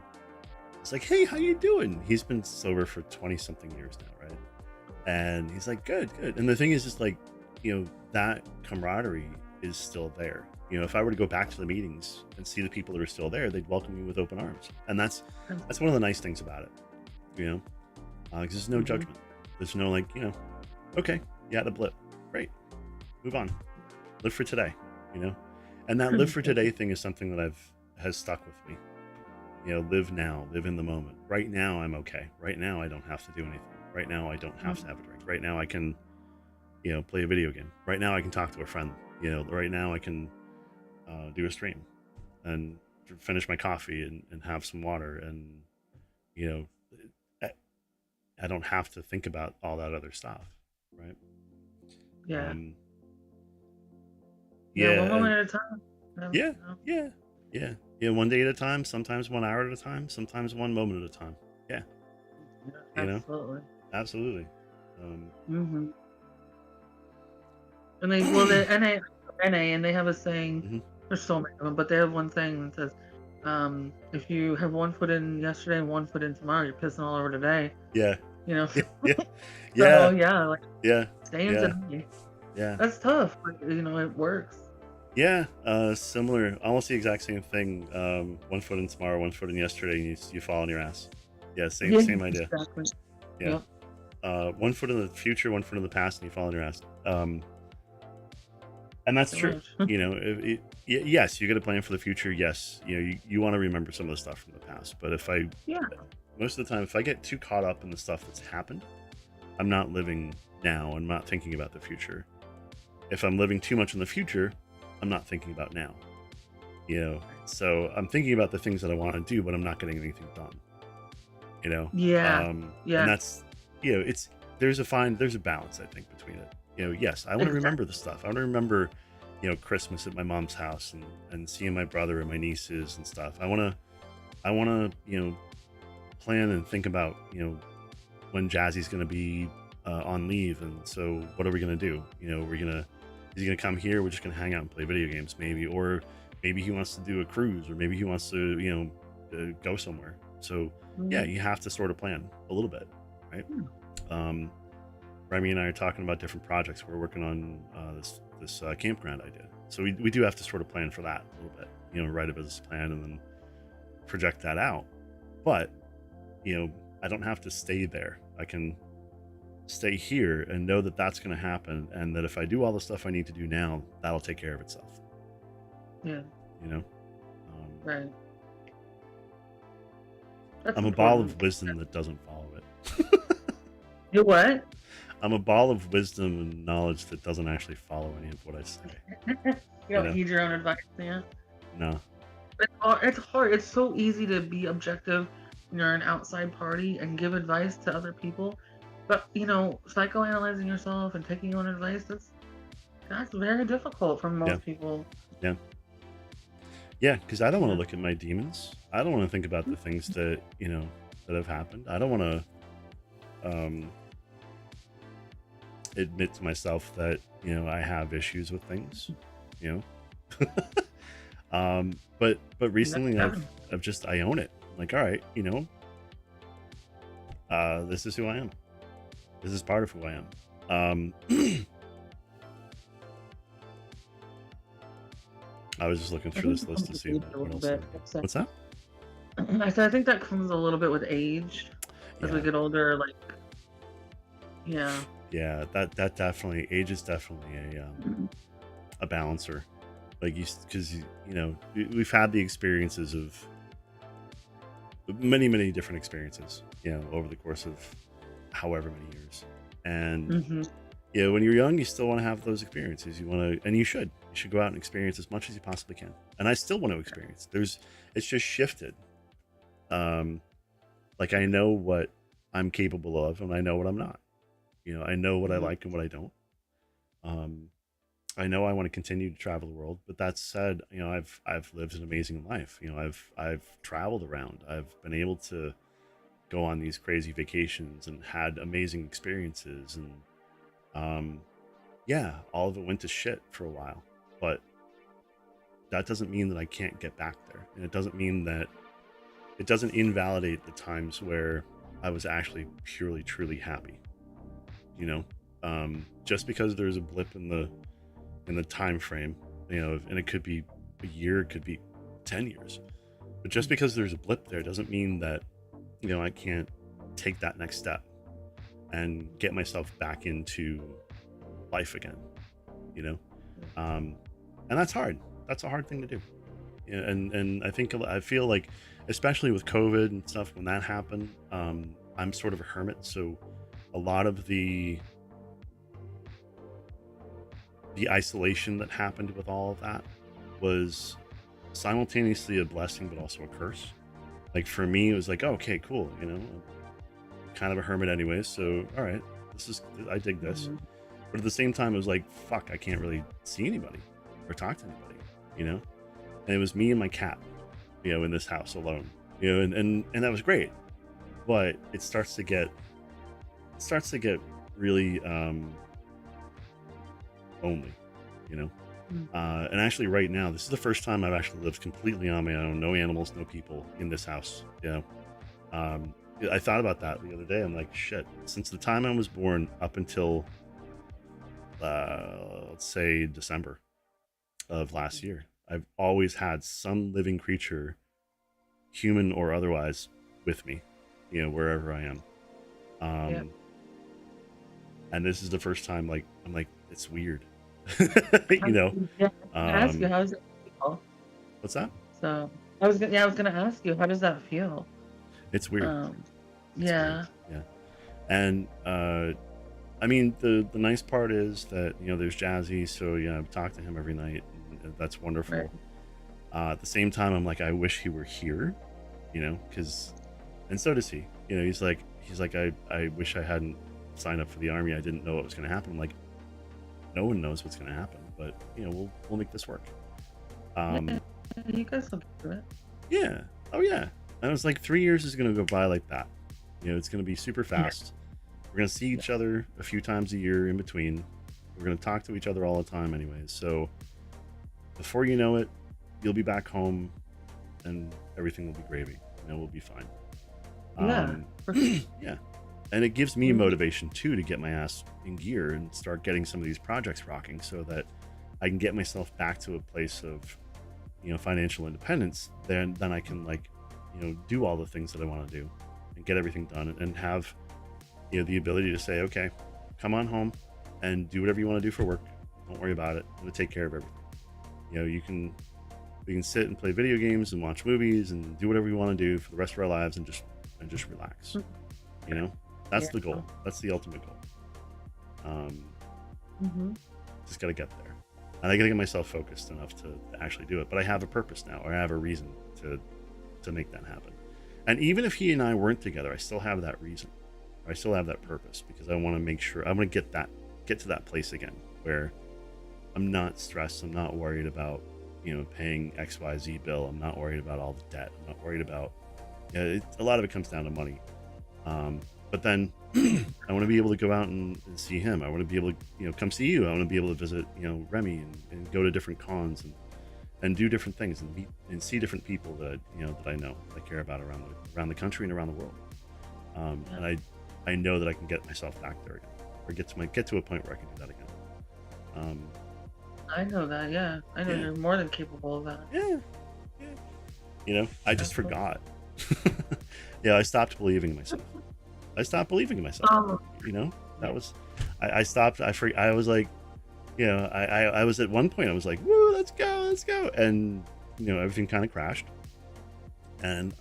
A: it's like, hey, how you doing? He's been sober for 20 something years now, right? And he's like, good, good. And the thing is, just like, that camaraderie is still there. If I were to go back to the meetings and see the people that are still there, they'd welcome me with open arms. And that's one of the nice things about it, because there's no
B: Mhm.
A: judgment. There's no like, okay, you had a blip, great, move on, live for today, you know. And that live for today thing is something that has stuck with me. Live now, live in the moment. Right now, I'm okay. Right now, I don't have to do anything. Right now, I don't have to have a drink. Right now, I can, play a video game. Right now, I can talk to a friend. Right now, I can do a stream and finish my coffee and have some water. And, you know, I, I don't have to think about all that other stuff. Right.
B: Yeah.
A: Um,
B: Yeah, one
A: yeah. And
B: moment at a time.
A: yeah. Yeah. Yeah. Yeah. One day at a time, sometimes 1 hour at a time, sometimes one moment at a time. Yeah.
B: Yeah,
A: You know,
B: absolutely.
A: absolutely. Um,
B: Hmm. And they, well, the NA, and they have a saying.
A: mhm.
B: There's so many of them, but they have one saying that says, "If you have one foot in yesterday and one foot in tomorrow, you're pissing all over today."
A: Yeah.
B: You know.
A: Yeah.
B: So
A: Yeah.
B: yeah, like
A: Yeah.
B: stay in
A: Yeah.
B: today.
A: Yeah.
B: That's tough, but it works.
A: Yeah, similar, almost the exact same thing. 1 foot in tomorrow, 1 foot in yesterday, and you fall on your ass. Yeah, same
B: Yeah,
A: same idea.
B: exactly.
A: Yeah,
B: Yep,
A: 1 foot in the future, 1 foot in the past, and you fall on your ass. And that's
B: pretty
A: true.
B: much.
A: Yes, you got to plan for the future. Yes, you want to remember some of the stuff from the past. But if I
B: Yeah,
A: most of the time, if I get too caught up in the stuff that's happened, I'm not living now. I'm not thinking about the future. If I'm living too much in the future, I'm not thinking about now. So I'm thinking about the things that I want to do, but I'm not getting anything done. you know
B: yeah,
A: and
B: yeah,
A: that's it's there's a balance, I think, between it. Yes, I want to remember
B: exactly.
A: the stuff. I want to remember Christmas at my mom's house, and seeing my brother and my nieces and stuff. I want to plan and think about when Jazzy's going to be on leave, and so what are we going to do? Is he going to come here? We're just going to hang out and play video games, maybe, or maybe he wants to do a cruise, or maybe he wants to go somewhere. So yeah,
B: Mhm.
A: you have to sort of plan a little bit, right?
B: Hmm.
A: um Remy and I are talking about different projects. We're working on this campground idea, so we do have to sort of plan for that a little bit, write a business plan and then project that out. But I don't have to stay there. I can stay here and know that that's going to happen, and that if I do all the stuff I need to do now, that'll take care of itself.
B: Yeah,
A: You know, um,
B: right. That's
A: I'm a ball of
B: important.
A: wisdom that doesn't follow it.
B: You what?
A: I'm a ball of wisdom and knowledge that doesn't actually follow any of what I say.
B: You
A: You
B: don't
A: know,
B: heed your own advice, yeah.
A: no,
B: It's hard. It's so easy to be objective when you're an outside party and give advice to other people. But, psychoanalyzing yourself and taking your own advice, that's very difficult for
A: yeah,
B: most people.
A: yeah, yeah. Because I don't want to
B: Yeah.
A: look at my demons. I don't want to think about the things that that have happened. I don't want to admit to myself that I have issues with things. You know, but
B: Never
A: recently I've
B: happened.
A: I've just I own it. I'm like, all right, this is who I am. This is part of who I am. I was just looking
B: I
A: through
B: think
A: this
B: it
A: list
B: comes
A: to
B: with
A: see
B: age
A: what,
B: a
A: what
B: little
A: else I
B: bit.
A: would get. What's that?
B: I said I think that comes a little bit with age. As we
A: Yeah,
B: get older, like, yeah.
A: yeah. That definitely age is definitely a balancer. Like because we've had the experiences of many different experiences, over the course of however many years. And
B: Hmm.
A: when you're young, you still want to have those experiences. You want to, and you should go out and experience as much as you possibly can. And I still want to experience. It's just shifted. Um, like I know what I'm capable of, and I know what I'm not. I know what I
B: Hmm.
A: like and what I don't. Um, I know I want to continue to travel the world, but that said, I've lived an amazing life. I've traveled around. I've been able to go on these crazy vacations and had amazing experiences, and um, yeah, all of it went to shit for a while, but that doesn't mean that I can't get back there, and it doesn't invalidate the times where I was actually purely truly happy. You know, just because there's a blip in the time frame, and it could be a year, it could be 10 years, but just because there's a blip there doesn't mean that I can't take that next step and get myself back into life again. You know, um, and that's hard. That's a hard thing to do. And I feel like, especially with COVID and stuff, when that happened, I'm sort of a hermit, so a lot of the isolation that happened with all of that was simultaneously a blessing but also a curse. Like for me, it was like, oh, okay, cool, I'm kind of a hermit anyways, so all right, I dig this.
B: Hmm.
A: But at the same time, it was like, fuck, I can't really see anybody or talk to anybody, you know? And it was me and my cat, in this house alone, and that was great. But it starts to get really lonely, you know? And actually, right now, this is the first time I've actually lived completely on my own, no animals, no people in this house, Um, I thought about that the other day. I'm like, shit, since the time I was born up until, let's say December, of last year. I've always had some living creature, human or otherwise, with me, wherever I am.
B: Yeah.
A: Um, and this is the first time, like, I'm like, it's weird.
B: I,
A: you know,
B: yeah, I was gonna ask you,
A: um,
B: how does it feel?
A: what's that?
B: So I was gonna ask you, how does that feel?
A: It's weird.
B: Um,
A: It's weird.
B: yeah,
A: Yeah. And I mean, the nice part is that there's Jazzy, so I've talked to him every night, and that's
B: right.
A: wonderful. At the same time, I'm like, I wish he were here, because, and so does he. He's like, I wish I hadn't signed up for the army. I didn't know what was going to happen. I'm like, no one knows what's going to happen, but we'll make this work.
B: Yeah,
A: Um,
B: you guys will get through it.
A: yeah, oh yeah. And I was like, 3 years is going to go by like that. It's going to be super
B: Yeah,
A: fast. We're going to see
B: yeah,
A: each other a few times a year in between. We're going to talk to each other all the time, anyways. So before you know it, you'll be back home, and everything will be gravy. We'll be fine.
B: yeah,
A: Um,
B: for sure.
A: yeah, and it gives me
B: Mhm.
A: motivation too to get my ass in gear and start getting some of these projects rocking, so that I can get myself back to a place of financial independence. Then I can, like, do all the things that I want to do and get everything done, and have the ability to say, okay, come on home and do whatever you want to do for work. Don't worry about it. I'm gonna take care of everything. You can we can sit and play video games and watch movies and do whatever we want to do for the rest of our lives, and just relax. You know, that's
B: Yeah.
A: the goal. That's the ultimate goal. Um,
B: Hmm.
A: just got to get there, and I got to get myself focused enough to actually do it. But I have a purpose now, or I have a reason to make that happen. And even if he and I weren't together, I still have that reason. I still have that purpose, because I want to make sure I want to get to that place again where I'm not stressed. I'm not worried about paying XYZ bill. I'm not worried about all the debt. I'm not worried about a lot of it comes down to money. But then I want to be able to go out and see him. I want to be able to come see you. I want to be able to visit Remy, and go to different cons, and do different things, and meet and see different people that that I know, that I care about around the country and around the world.
B: Yeah.
A: And I know that I can get myself back there again, or get to a point where I can do that again. Um,
B: I know that. Yeah, I know
A: yeah,
B: you're more than capable of that.
A: yeah, yeah. I just
B: Absolutely.
A: forgot. I stopped believing in myself. I stopped believing in myself.
B: Um,
A: That
B: yeah.
A: was, I stopped. I was like, I was at one point. I was like, woo, let's go, let's go, and everything kind of crashed, and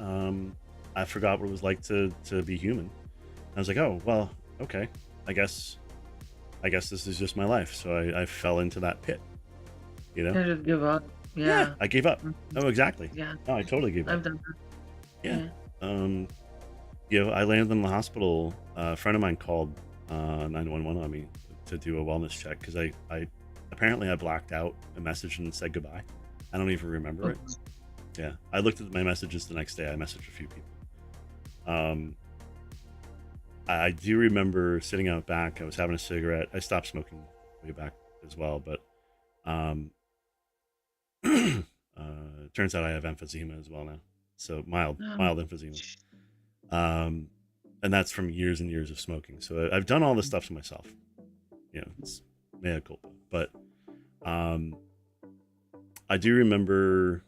A: I forgot what it was like to be human. I was like, oh well, okay, I guess this is just my life. So I fell into that pit. You know?
B: I just give up.
A: Yeah,
B: Yeah.
A: I gave up.
B: Mhm.
A: Oh, exactly.
B: Yeah.
A: No, I totally gave up.
B: I've done that.
A: Yeah.
B: Yeah.
A: Um, I landed in the hospital. A friend of mine called 911 on me to do a wellness check, because I apparently I blacked out a message and said goodbye. I don't even remember
B: Oh,
A: it. Yeah, I looked at my messages the next day. I messaged a few people. Um, I do remember sitting out back. I was having a cigarette. I stopped smoking way back as well, but um, turns out I have emphysema as well now. So
B: no.
A: mild emphysema. Um, and that's from years and years of smoking. So I've done all this stuff to myself. It's mea culpa. But um, I do remember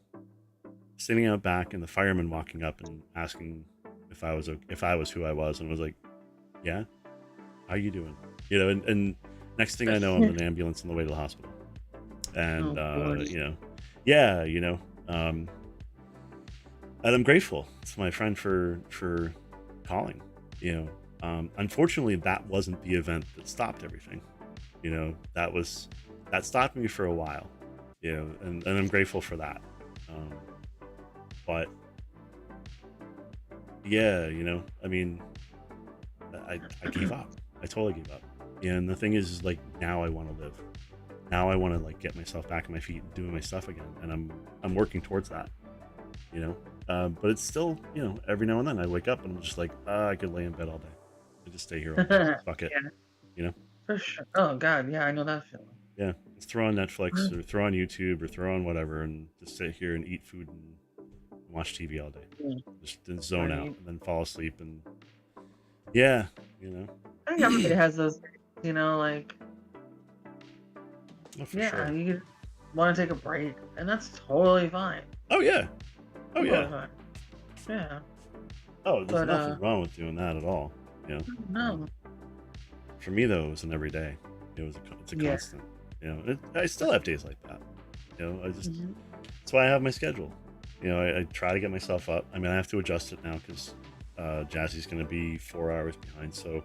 A: sitting out back, and the fireman walking up and asking if I was who I was, and I was like, "Yeah, how you doing?" And next thing I know, I'm in an ambulance on the way to the hospital, and
B: Oh, Lord.
A: yeah, and I'm grateful to my friend for calling. Unfortunately, that wasn't the event that stopped everything. That stopped me for a while. And I'm grateful for that. Um, but yeah, I mean, I gave up. I totally gave up. And the thing is like, now I want to live. Now I want to, like, get myself back on my feet and doing my stuff again, and I'm working towards that. you know. But it's still, every now and then I wake up and I'm just like, I could lay in bed all day. I just stay here all day. Fuck it,
B: Yeah,
A: you know.
B: for sure. Oh god, yeah, I know that feeling.
A: Yeah, just throw on Netflix or throw on YouTube or throw on whatever, and just sit here and eat food and watch TV all day.
B: Yeah,
A: Just then zone out
B: right.
A: and then fall asleep, and yeah, you know.
B: I think everybody has those days, like,
A: Oh, for
B: yeah,
A: sure.
B: want to take a break, and that's totally fine.
A: Oh yeah. Oh
B: Totally
A: yeah.
B: fine. Yeah.
A: Oh, there's
B: But
A: nothing wrong with doing that at all. You know.
B: no.
A: For me though, it was an everyday. It's a
B: Yeah.
A: constant. I still have days like that. I just
B: Mhm.
A: that's why I have my schedule. I try to get myself up. I mean, I have to adjust it now because Jazzy's going to be 4 hours behind. So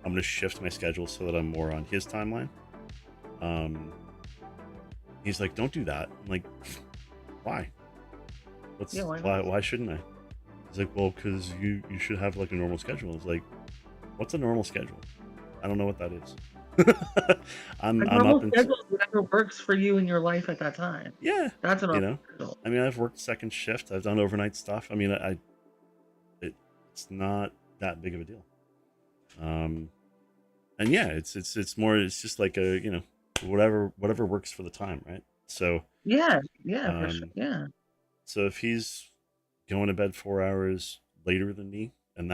A: I'm going to shift my schedule so that I'm more on his timeline. Um, he's like, "Don't do that." I'm like, "Why?
B: Yeah. Why
A: Why?
B: not?
A: Why shouldn't I?" He's like, "Well, because you should have like a normal schedule." It's like, "What's a normal schedule? I don't know what that is."
B: A
A: I'm
B: normal
A: up until
B: schedule is whatever works for you in your life at that time.
A: yeah,
B: That's a
A: you
B: normal
A: know.
B: schedule.
A: I mean, I've worked second shift. I've done overnight stuff. I mean, it's not that big of a deal. And yeah, it's more. It's just like a whatever works for the time, right? So
B: Yeah. Yeah. For sure.
A: um,
B: Yeah.
A: so if he's going to bed 4 hours later than me, and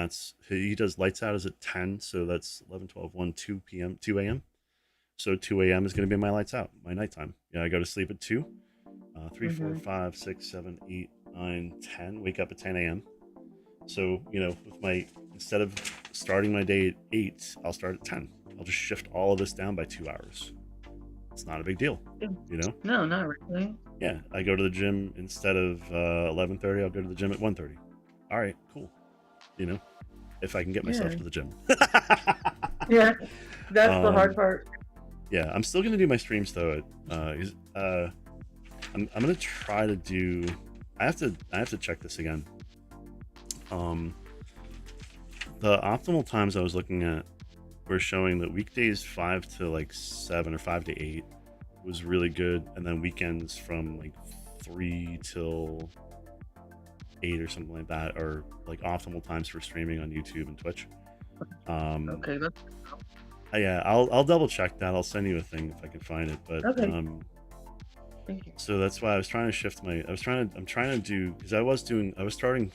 A: he does lights out is at 10, so that's 11, 12, 1, 2 p.m., 2 a.m. So 2 a.m. is going to be my lights out, my nighttime. Yeah, I go to sleep at 2, 3, 4,
B: Mhm.
A: 5, 6, 7, 8, 9, 10. Wake up at 10 a.m. So, with instead of starting my day at 8, I'll start at 10. I'll just shift all of this down by 2 hours. It's not a big deal,
B: Yeah.
A: you know?
B: No, not really.
A: Yeah, I go to the gym instead of 11:30. I'll go to the gym at 1:30. All right, cool. You know, if I can get myself
B: Yeah.
A: to the gym.
B: Yeah. That's the hard
A: um,
B: part.
A: yeah, I'm still gonna do my streams though. I'm gonna try to do. I have to check this again. Um, the optimal times I was looking at were showing that weekdays 5 to 7 or 5 to 8 was really good, and then weekends from like 3 till 8 or something like that are like optimal times for streaming on YouTube and Twitch.
B: Okay. That's
A: Yeah, I'll double check that. I'll send you a thing if I can find it. But
B: okay. Thank you.
A: so that's why I was trying to shift I'm trying to do because I was starting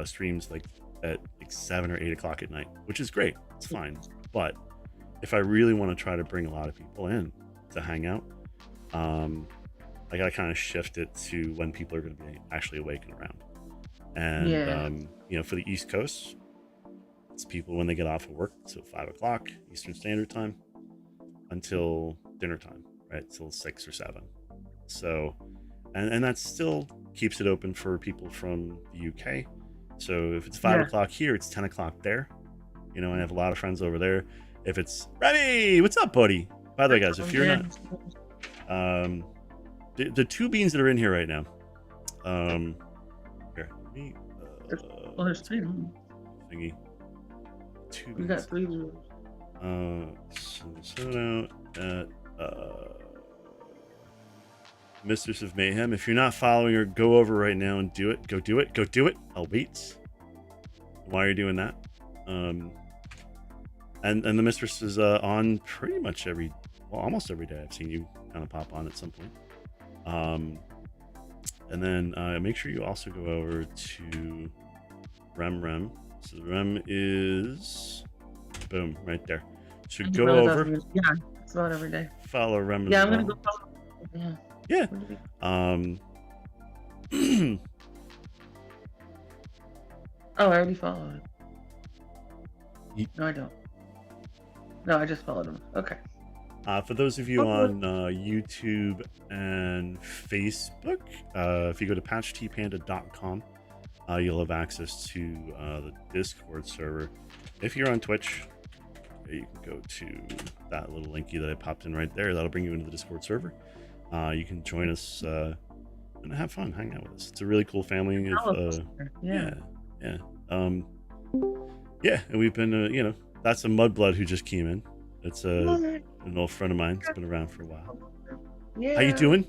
A: streams like at like 7 or 8 o'clock at night, which is great. It's fine. But if I really want to try to bring a lot of people in to hang out, um, I gotta kind of shift it to when people are going to be actually awake and around. And
B: Yeah.
A: for the East Coast, it's people when they get off of work, so 5 o'clock Eastern Standard Time until dinner time, right? Till 6 or 7. So, and that still keeps it open for people from the UK. So if it's five
B: Yeah.
A: o'clock here, it's 10 o'clock there. I have a lot of friends over there. If it's Remy, what's up, buddy? By the way, guys, if you're not, the two beans that are in here right now, here, let me,
B: Well, there's three.
A: thingy, two
B: We
A: beans.
B: got three viewers.
A: Shout out at Mistress of Mayhem. If you're not following her, go over right now and do it. Go do it. Go do it. I'll wait. While you're doing that, and the Mistress is on pretty much almost every day. I've seen you kind of pop on at some point. And then make sure you also go over to Rem. So Rem is boom right there. So
B: And
A: go
B: really
A: over.
B: yeah, it's about every day.
A: Follow Rem.
B: Yeah, I'm gonna go follow. Yeah.
A: Yeah.
B: Oh, I already followed.
A: Ye-
B: No, I don't. No, I just followed him. Okay.
A: For those of you on YouTube and Facebook, if you go to patchtpanda.com, you'll have access to the Discord server. If you're on Twitch, you can go to that little linky that I popped in right there. That'll bring you into the Discord server. You can join us and have fun, hang out with us. It's a really cool family of
B: Yeah.
A: and we've been that's a Mudblood who just came in. It's an old friend of mine. It's been around for a while.
B: Yeah.
A: How you doing?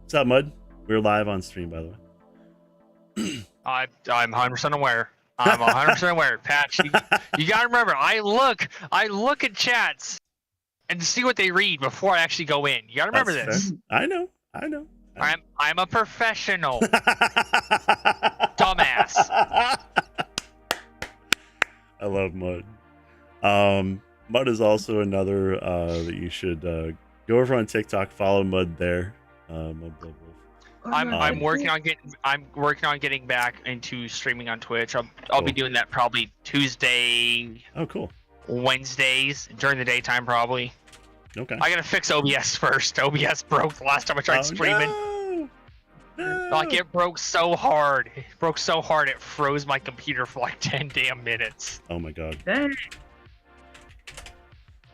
A: What's up, Mud? We're live on stream, by the way.
C: I'm 100% aware. I'm 100% aware. Patch, you gotta remember, I look at chats and see what they read before I actually go in. You gotta remember
A: That's
C: this.
A: fair. I know.
C: I'm a professional. Dumbass.
A: I love Mud. Mud is also another that you should go over on TikTok, follow Mud there. Mud Blood Wolf.
C: I'm working on getting back into streaming on Twitch. I'll
A: Cool.
C: be doing that probably Tuesday,
A: Oh, cool.
C: Wednesdays during the daytime probably.
A: Okay.
C: I gotta fix OBS first. OBS broke the last time I tried streaming.
A: No! No!
C: Like it broke so hard. It broke so hard it froze my computer for like 10 damn minutes.
A: Oh my god.
B: Dang.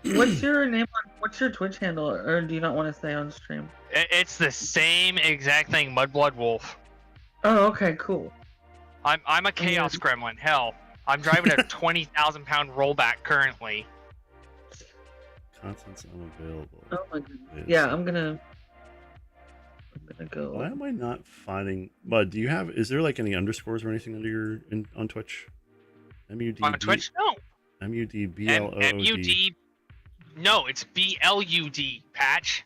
B: What's your name on? What's your Twitch handle, or do you not want to say on stream?
C: It's the same exact thing, Mudblood Wolf.
B: Oh, okay, cool.
C: I'm a chaos gremlin. Hell, I'm driving a 20,000-pound rollback currently.
A: Content's unavailable.
B: Oh my goodness. Yeah, I'm gonna go.
A: Why am I not finding Mud? Do you have? Is there like any underscores or anything under your on Twitch? MUD
C: On Twitch? No.
A: MUD BLOOD.
C: MUD. No, it's BLUD. Patch.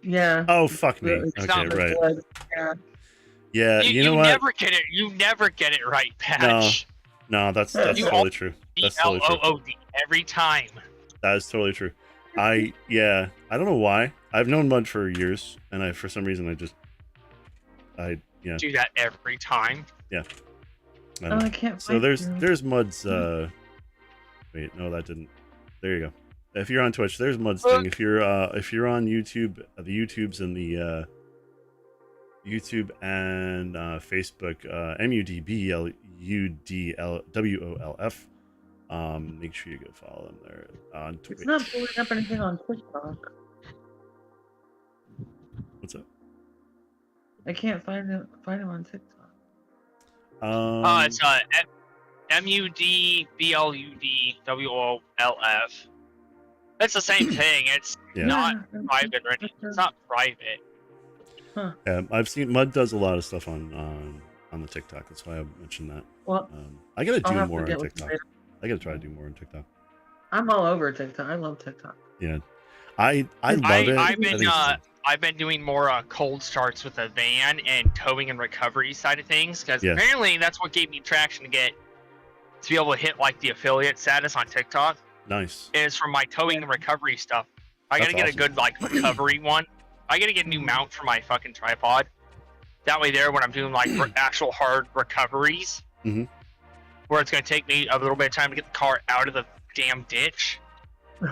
B: Yeah.
A: Oh fuck me.
B: It's
A: Okay,
B: not
A: right.
B: blood. Yeah.
A: Yeah, you know what?
C: Never get it. You never get it right, Patch.
A: No, that's
C: You
A: totally true. That's totally true.
C: BLOOD every time.
A: That is totally true. I don't know why. I've known Mud for years, and for some reason
C: Do that every time.
B: Oh, I can't.
A: So
B: find you.
A: there's Mud's wait, no, that didn't. There you go. If you're on Twitch, there's Mud's thing. If you're on YouTube, the YouTubes and the YouTube and Facebook, MUDBLUDWOLF. Make sure you go follow them there on Twitch.
B: It's not pulling up anything on TikTok.
A: What's up?
B: I can't find him on TikTok.
C: It's MUDBLUDWOLF. It's the same thing. It's
A: Yeah.
C: not private or anything. It's not private.
A: Yeah, I've seen Mud does a lot of stuff on the TikTok. That's why I mentioned that.
B: Well,
A: I gotta
B: I'll
A: do
B: have
A: more
B: to
A: on
B: get with you
A: TikTok.
B: later.
A: I gotta try to do more on TikTok.
B: I'm all over TikTok. I love TikTok.
A: Yeah, I love it.
C: I've been doing more cold starts with the van and towing and recovery side of things because apparently that's what gave me traction to be able to hit like the affiliate status on TikTok.
A: Nice.
C: Is from my towing and recovery stuff. I gotta get a good like recovery one. I gotta get a new mount for my fucking tripod. That way, when I'm doing like actual hard recoveries, where it's gonna take me a little bit of time to get the car out of the damn ditch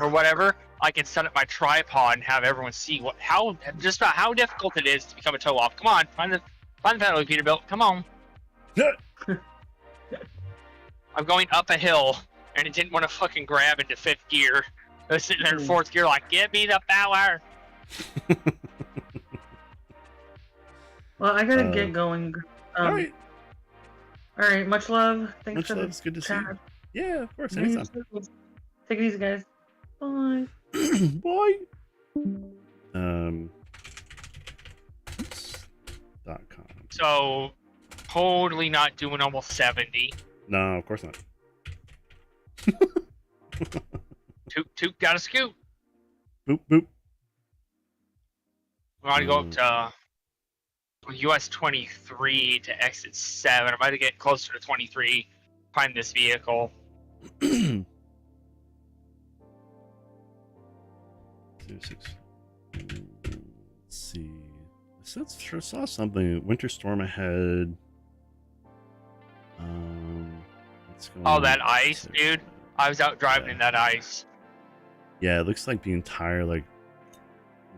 C: or whatever, I can set up my tripod and have everyone see how difficult it is to become a tow off. Come on, find the pedal, Peterbilt. Come on. I'm going up a hill and it didn't want to fucking grab into fifth gear. I was sitting there in fourth gear, like, give me the power.
B: Well, I gotta get going.
A: All right.
B: All right. Much love. Thanks
A: Much
B: for
A: love.
B: the
A: It's good to see
B: chat.
A: you. Yeah, of course. Anytime.
B: Take it easy, guys. Bye.
A: Bye. .com.
C: So, totally not doing almost 70.
A: No, of course not.
C: Toot got a scoot.
A: Boop boop.
C: We want to go up to US 23 to exit 7. I'm about to get closer to 23. Find this vehicle.
A: 6. Let's see. Sure saw something. Winter storm ahead. What's going on?
C: That ice, dude. I was out driving in that ice.
A: Yeah, it looks like the entire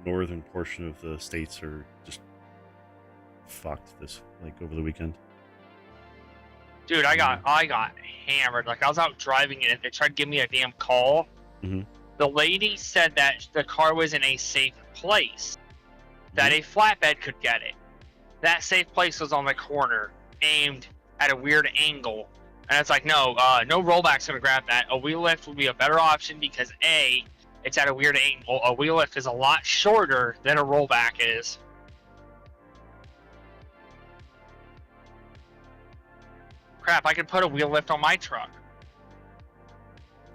A: northern portion of the states are just fucked this over the weekend.
C: Dude, I got hammered. Like I was out driving and they tried to give me a damn call. The lady said that the car was in a safe place, that a flatbed could get it. That safe place was on the corner, aimed at a weird angle. And it's like, no rollback's gonna grab that. A wheel lift would be a better option because A, it's at a weird angle. A wheel lift is a lot shorter than a rollback is. Crap, I could put a wheel lift on my truck.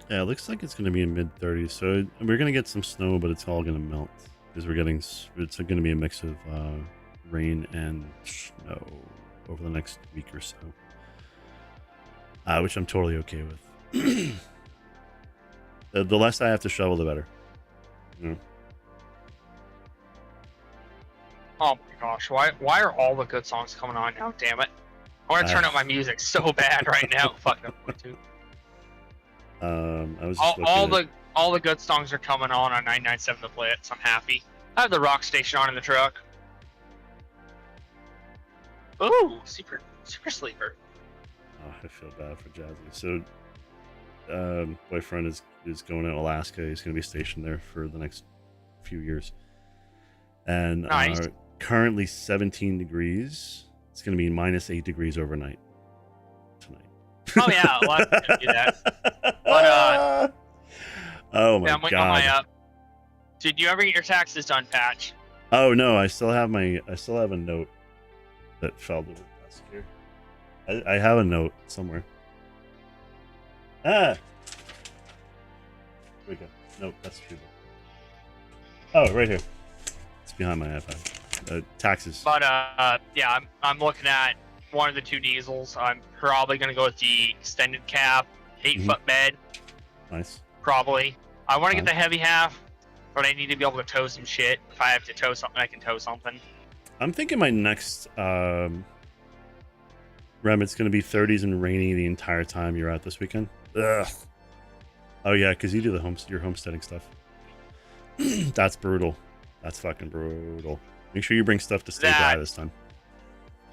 A: Yeah, it looks like it's going to be in mid-30s. So we're going to get some snow, but it's all going to melt because it's going to be a mix of rain and snow over the next week or so, which I'm totally okay with. The less I have to shovel, the better.
C: Oh my gosh, why are all the good songs coming on now? Damn it! I want to turn up my music so bad right now. Fuck no, Bluetooth.
A: I was just
C: all the good songs are coming on 997 to play it, so I'm happy. I have the rock station on in the truck. Ooh, super sleeper.
A: Oh, I feel bad for Jazzy. So, boyfriend is going to Alaska. He's going to be stationed there for the next few years. And
C: Nice.
A: Currently 17 degrees. It's going to be minus 8 degrees overnight tonight.
C: Oh yeah, well, I'm gonna do that. But
A: oh my
C: yeah, I'm waiting
A: god.
C: on my Did you ever get your taxes done, Patch?
A: Oh no, I still have a note that fell to the desk here. I have a note somewhere. Here we go. Nope, that's too bad. Oh, right here. It's behind my iPad. Taxes.
C: But yeah, I'm looking at one of the two diesels. I'm probably gonna go with the extended cab, 8-foot bed.
A: Nice.
C: Probably. I want to get the heavy half, but I need to be able to tow some shit. If I have to tow something, I can tow something.
A: I'm thinking my next Rem, it's going to be 30s and rainy the entire time you're out this weekend. Ugh. Oh yeah, because you do your homesteading stuff. That's brutal. That's fucking brutal. Make sure you bring stuff to stay dry this time.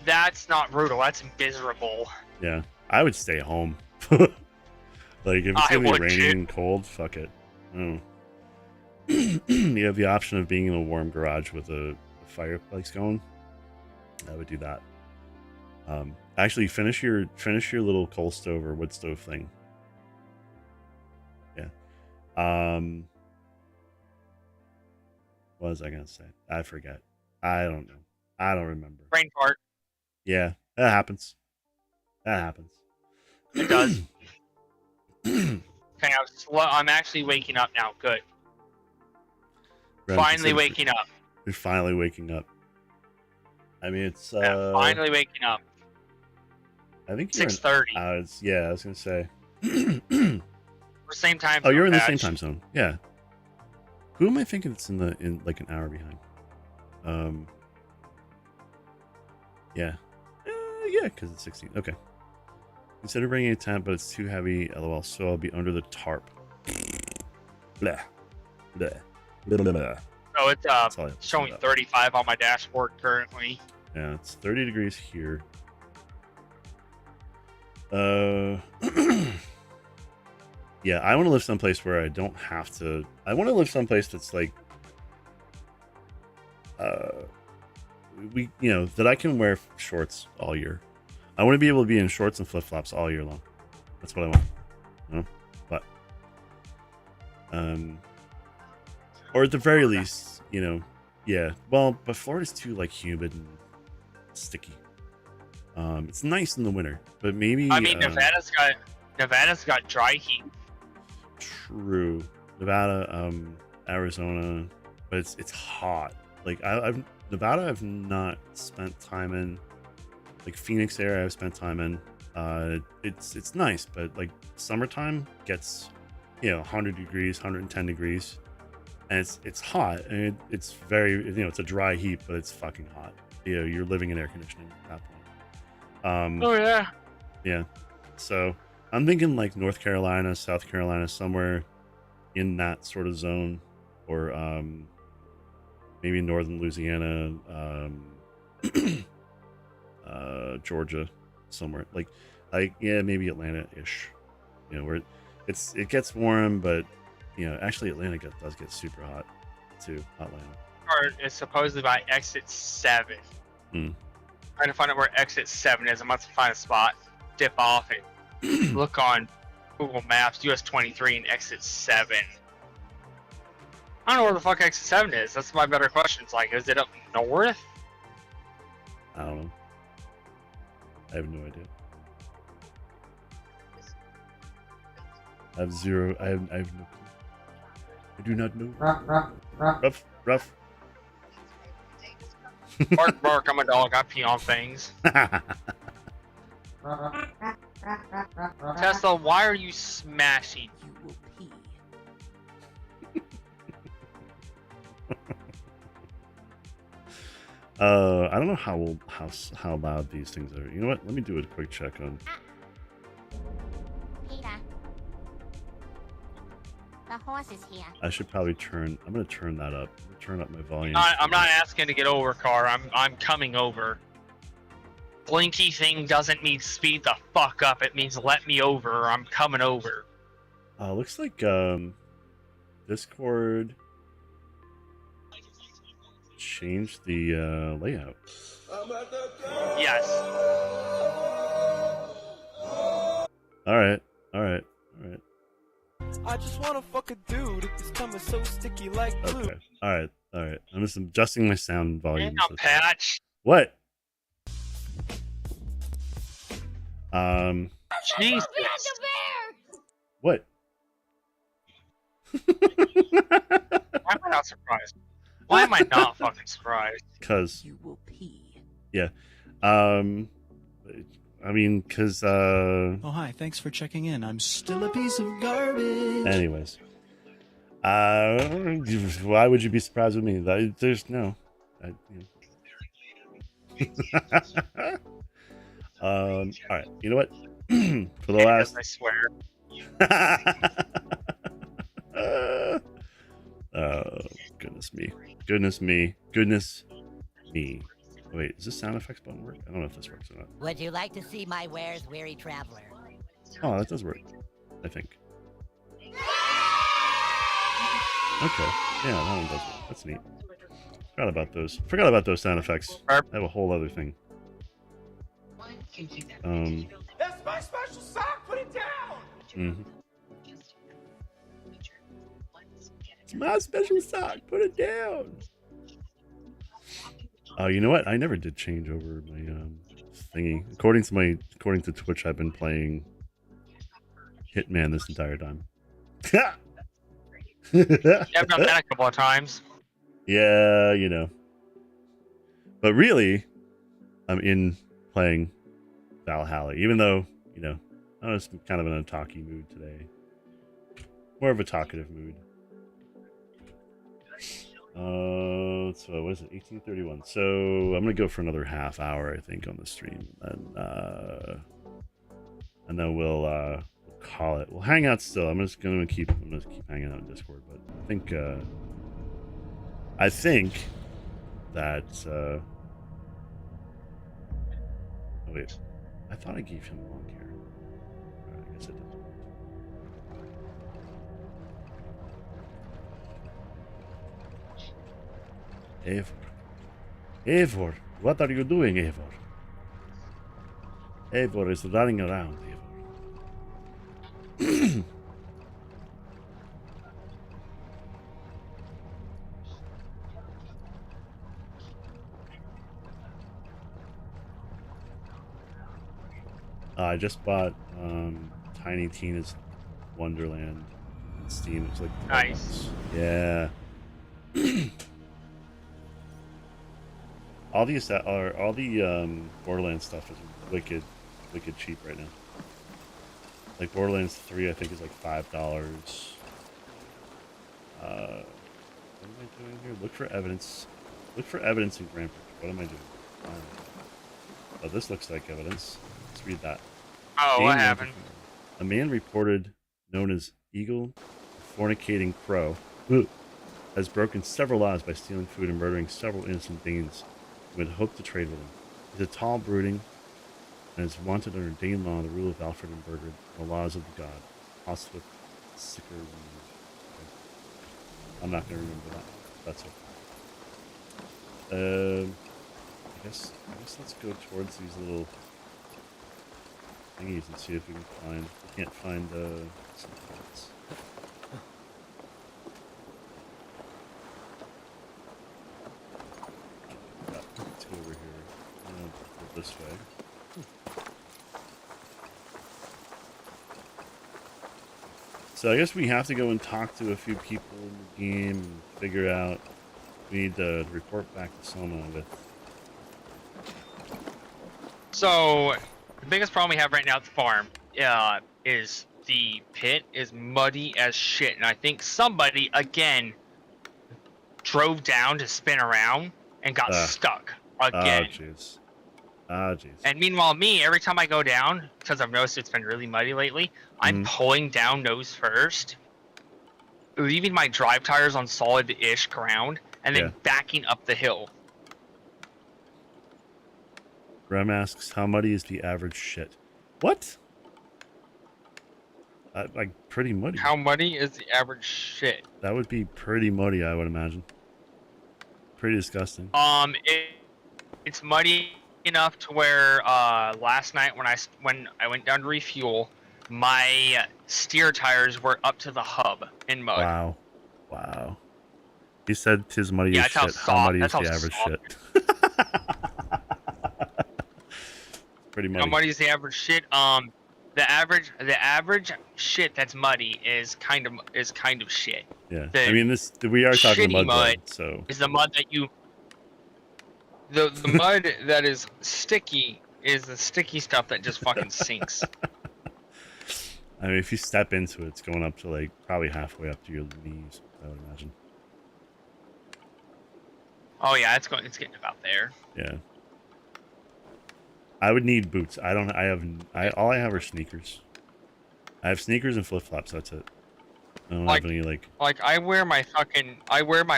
C: That's not brutal. That's miserable.
A: Yeah, I would stay home. Like if it's gonna be raining and cold, fuck it. Oh. You have the option of being in a warm garage with a fireplace going. I would do that. Actually, finish your little coal stove or wood stove thing. Yeah. What was I gonna say? I forget. I don't know. I don't remember.
C: Brain fart.
A: Yeah, that happens. That happens.
C: It does. Okay, I'm actually waking up now. Good. Finally waking up.
A: You're finally waking up. I mean, it's
C: finally waking up.
A: I think
C: 6:30.
A: Yeah, I was gonna say.
C: We're same time zone.
A: Oh, you're in the same time zone. Yeah. Who am I thinking it's in like an hour behind? Yeah. Yeah, because it's 16. Okay. Consider bringing a tent, but it's too heavy. LOL. So I'll be under the tarp. Blah. Blah. Blah, blah, blah.
C: So it's showing 35 on my dashboard currently.
A: Yeah, it's 30 degrees here. Yeah, I want to live someplace where I don't have to. I want to live someplace that's like, that I can wear shorts all year. I want to be able to be in shorts and flip flops all year long. That's what I want. You know? But, or at the very least, yeah. Well, but Florida's too like humid and sticky. It's nice in the winter, but maybe.
C: I mean, Nevada's got dry heat.
A: True, Nevada, Arizona, but it's hot. Like Nevada, I've not spent time in. Like Phoenix area, I've spent time in. It's nice, but like summertime gets, 100 degrees, 110 degrees, and it's hot, and it's very, it's a dry heat, but it's fucking hot. You're living in air conditioning at that point.
C: Oh yeah.
A: Yeah. So I'm thinking like North Carolina, South Carolina, somewhere in that sort of zone, or maybe northern Louisiana, Georgia, somewhere maybe Atlanta-ish. Where it gets warm, but actually Atlanta does get super hot too. Atlanta.
C: Or it's supposedly by exit 7. Trying to find out where exit 7 is. I'm about to find a spot, dip off, and look on Google Maps, US 23 and exit 7. I don't know where the fuck exit 7 is. That's my better question. It's like, is it up north?
A: I don't know. I have no idea. I have no clue. I do not know. Rough.
C: Bark, bark, I'm a dog. I pee on things. Tesla, why are you smashing?
D: You will pee.
A: I don't know how loud these things are. You know what? Let me do a quick check on.
D: Peter, the horse is here.
A: I should probably turn. I'm gonna turn that up. I'm gonna turn up my volume.
C: I'm not asking to get over, car. I'm coming over. Blinky thing doesn't mean speed the fuck up. It means let me over, or I'm coming over.
A: Looks like Discord changed the layout.
C: Yes.
A: All right.
E: I just wanna fuck a dude. It's coming so sticky like glue.
A: Okay. All right. I'm just adjusting my sound volume.
C: Hang on, Patch.
A: What?
C: Jesus.
A: What?
C: Why am I not surprised? Why am I not fucking surprised?
A: Cause
E: You will pee.
A: yeah. I mean, cause
F: Oh, hi. Thanks for checking in. I'm still a piece of garbage.
A: anyways. Why would you be surprised with me? There's no. All right. You know what? For the last.
C: I swear.
A: Oh, goodness me. Wait, is this sound effects button work? I don't know if this works or not.
D: Would you like to see my wares, weary traveler?
A: Oh, that does work, I think. Okay, yeah, that one does work. That's neat. Forgot about those sound effects. I have a whole other thing.
E: That's my special sock. Put it down.
A: Mm-hmm. It's my special sock. Put it down. Oh, you know what? I never did change over my thingy. According to Twitch, I've been playing Hitman this entire time.
C: Yeah, I've done that a couple of times.
A: Yeah, you know. But really, I'm in playing Valhalla, even though, you know, I was kind of in a talky mood today. More of a talkative mood. So what is it? 1831. So I'm gonna go for another half hour, I think, on the stream, and then we'll call it. We'll hang out still. I'm gonna keep hanging out in Discord, but I think that. Oh wait, I thought I gave him long hair. I guess I did. Eivor, what are you doing, Eivor? Eivor is running around, Eivor. I just bought Tiny Tina's Wonderland on Steam. It's like
C: Nice.
A: Yeah. all the Borderlands stuff is wicked cheap right now. Like Borderlands 3, I think is like $5. What am I doing here? Look for evidence. Look for evidence in Grand Prix. What am I doing? Oh, this looks like evidence. Let's read that.
C: Oh, what happened?
A: A man reported, known as Eagle, fornicating crow, has broken several laws by stealing food and murdering several innocent beings who had hoped to trade with him. He's a tall, brooding, and is wanted under Dane law, the rule of Alfred and Burger, the laws of the god. Hostile, sicker. I'm not going to remember that. That's it. I guess let's go towards these little thingies and see if we can find. We can't find something else. Let's go over here. Go this way. So I guess we have to go and talk to a few people in the game and figure out. We need to report back to Soma with.
C: So, the biggest problem we have right now at the farm is the pit is muddy as shit, and I think somebody again drove down to spin around and got stuck. again.
A: jeez. Ah, jeez.
C: And meanwhile, me, every time I go down, because I've noticed it's been really muddy lately, I'm pulling down nose first, leaving my drive tires on solid-ish ground, and then backing up the hill.
A: Rem asks, how muddy is the average shit? What? Like, pretty muddy.
C: How muddy is the average shit?
A: That would be pretty muddy, I would imagine. Pretty disgusting.
C: It's muddy enough to where last night when I went down to refuel, my steer tires were up to the hub in mud.
A: Wow. He said tis muddy as shit.
C: How
A: muddy is the average shit? Pretty muddy.
C: How muddy is the average shit? The average shit that's muddy is kind of shit.
A: Yeah.
C: The
A: I mean, we are talking
C: shitty
A: mud, so
C: is the mud that you. The mud that is sticky is the sticky stuff that just fucking sinks.
A: I mean, if you step into it, it's going up to like probably halfway up to your knees, I would imagine.
C: Oh yeah, it's getting about there.
A: Yeah. I would need boots. All I have are sneakers. I have sneakers and flip flops. That's it. I don't have any like
C: I wear my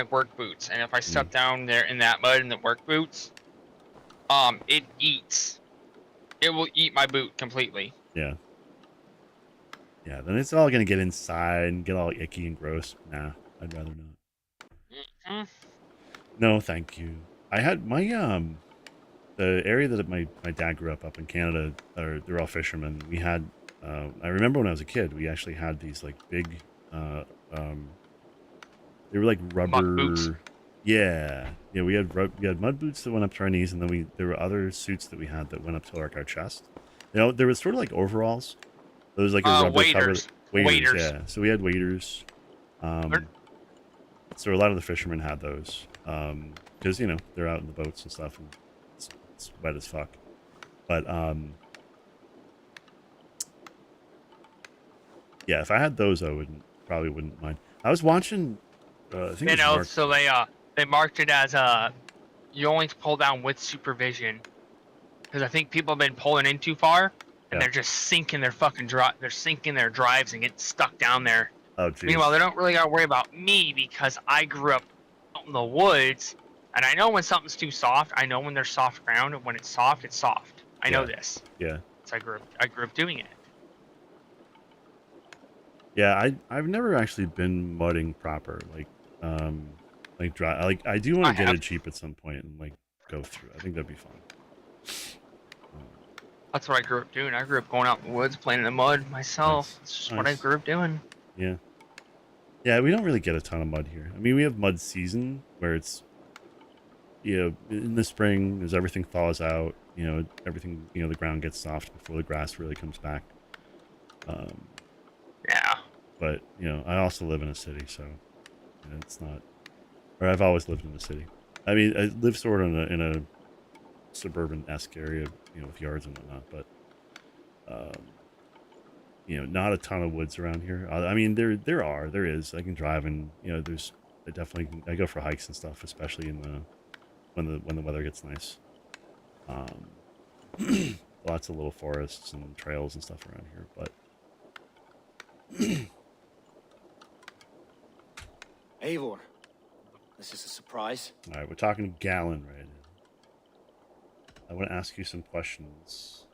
C: work boots, and if I step down there in that mud in the work boots, it will eat my boot completely.
A: Yeah. Yeah, then it's all gonna get inside and get all icky and gross. Nah, I'd rather not. No, thank you. I had my the area that my dad grew up in Canada, they're all fishermen. We had I remember when I was a kid, we actually had these like big they were like rubber
C: mud boots.
A: Yeah, we had mud boots that went up to our knees, and then there were other suits that we had that went up to like our chest. There was sort of like overalls. There was like a rubber
C: waders.
A: Waders, yeah. So we had waders. So a lot of the fishermen had those because they're out in the boats and stuff, and it's wet as fuck. But yeah, if I had those, I probably wouldn't mind. I was watching. I think
C: so they marked it as you only pull down with supervision, because I think people have been pulling in too far, and they're just sinking their fucking they're sinking their drives and getting stuck down there.
A: Oh, geez.
C: Meanwhile, they don't really gotta worry about me because I grew up out in the woods, and I know when something's too soft. I know when there's soft ground, and when it's soft, it's soft. I know this.
A: Yeah.
C: So I grew up doing it.
A: Yeah, I've never actually been mudding proper, like dry. Like I do want to get it cheap at some point and like go through. I think that'd be fun.
C: That's what I grew up doing. I grew up going out in the woods, playing in the mud myself.
A: Nice.
C: It's just what I grew up doing.
A: Yeah. Yeah, we don't really get a ton of mud here. I mean, we have mud season where it's, in the spring, as everything thaws out, everything, the ground gets soft before the grass really comes back.
C: Yeah.
A: But, I also live in a city, so it's not, or I've always lived in a city. I mean, I live sort of in a suburban-esque area, with yards and whatnot, but, not a ton of woods around here. I mean, there is. I can drive, and I go for hikes and stuff, especially when the weather gets nice. Lots of little forests and trails and stuff around here, but.
G: Eivor, this is a surprise.
A: All right, we're talking to Gallon right now. I want to ask you some questions.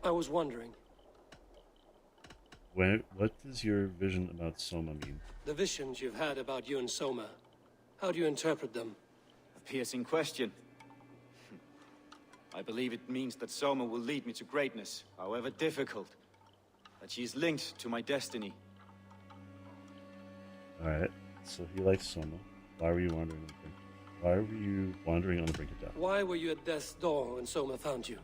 H: I was wondering.
A: What does your vision about Soma mean?
H: The visions you've had about you and Soma, how do you interpret them?
G: A piercing question. I believe it means that Soma will lead me to greatness, however difficult. That she is linked to my destiny.
A: Alright, so he likes Soma. Why were you wandering on the brink? Why were you wandering on the brink of death?
H: Why were you at death's door when Soma found you?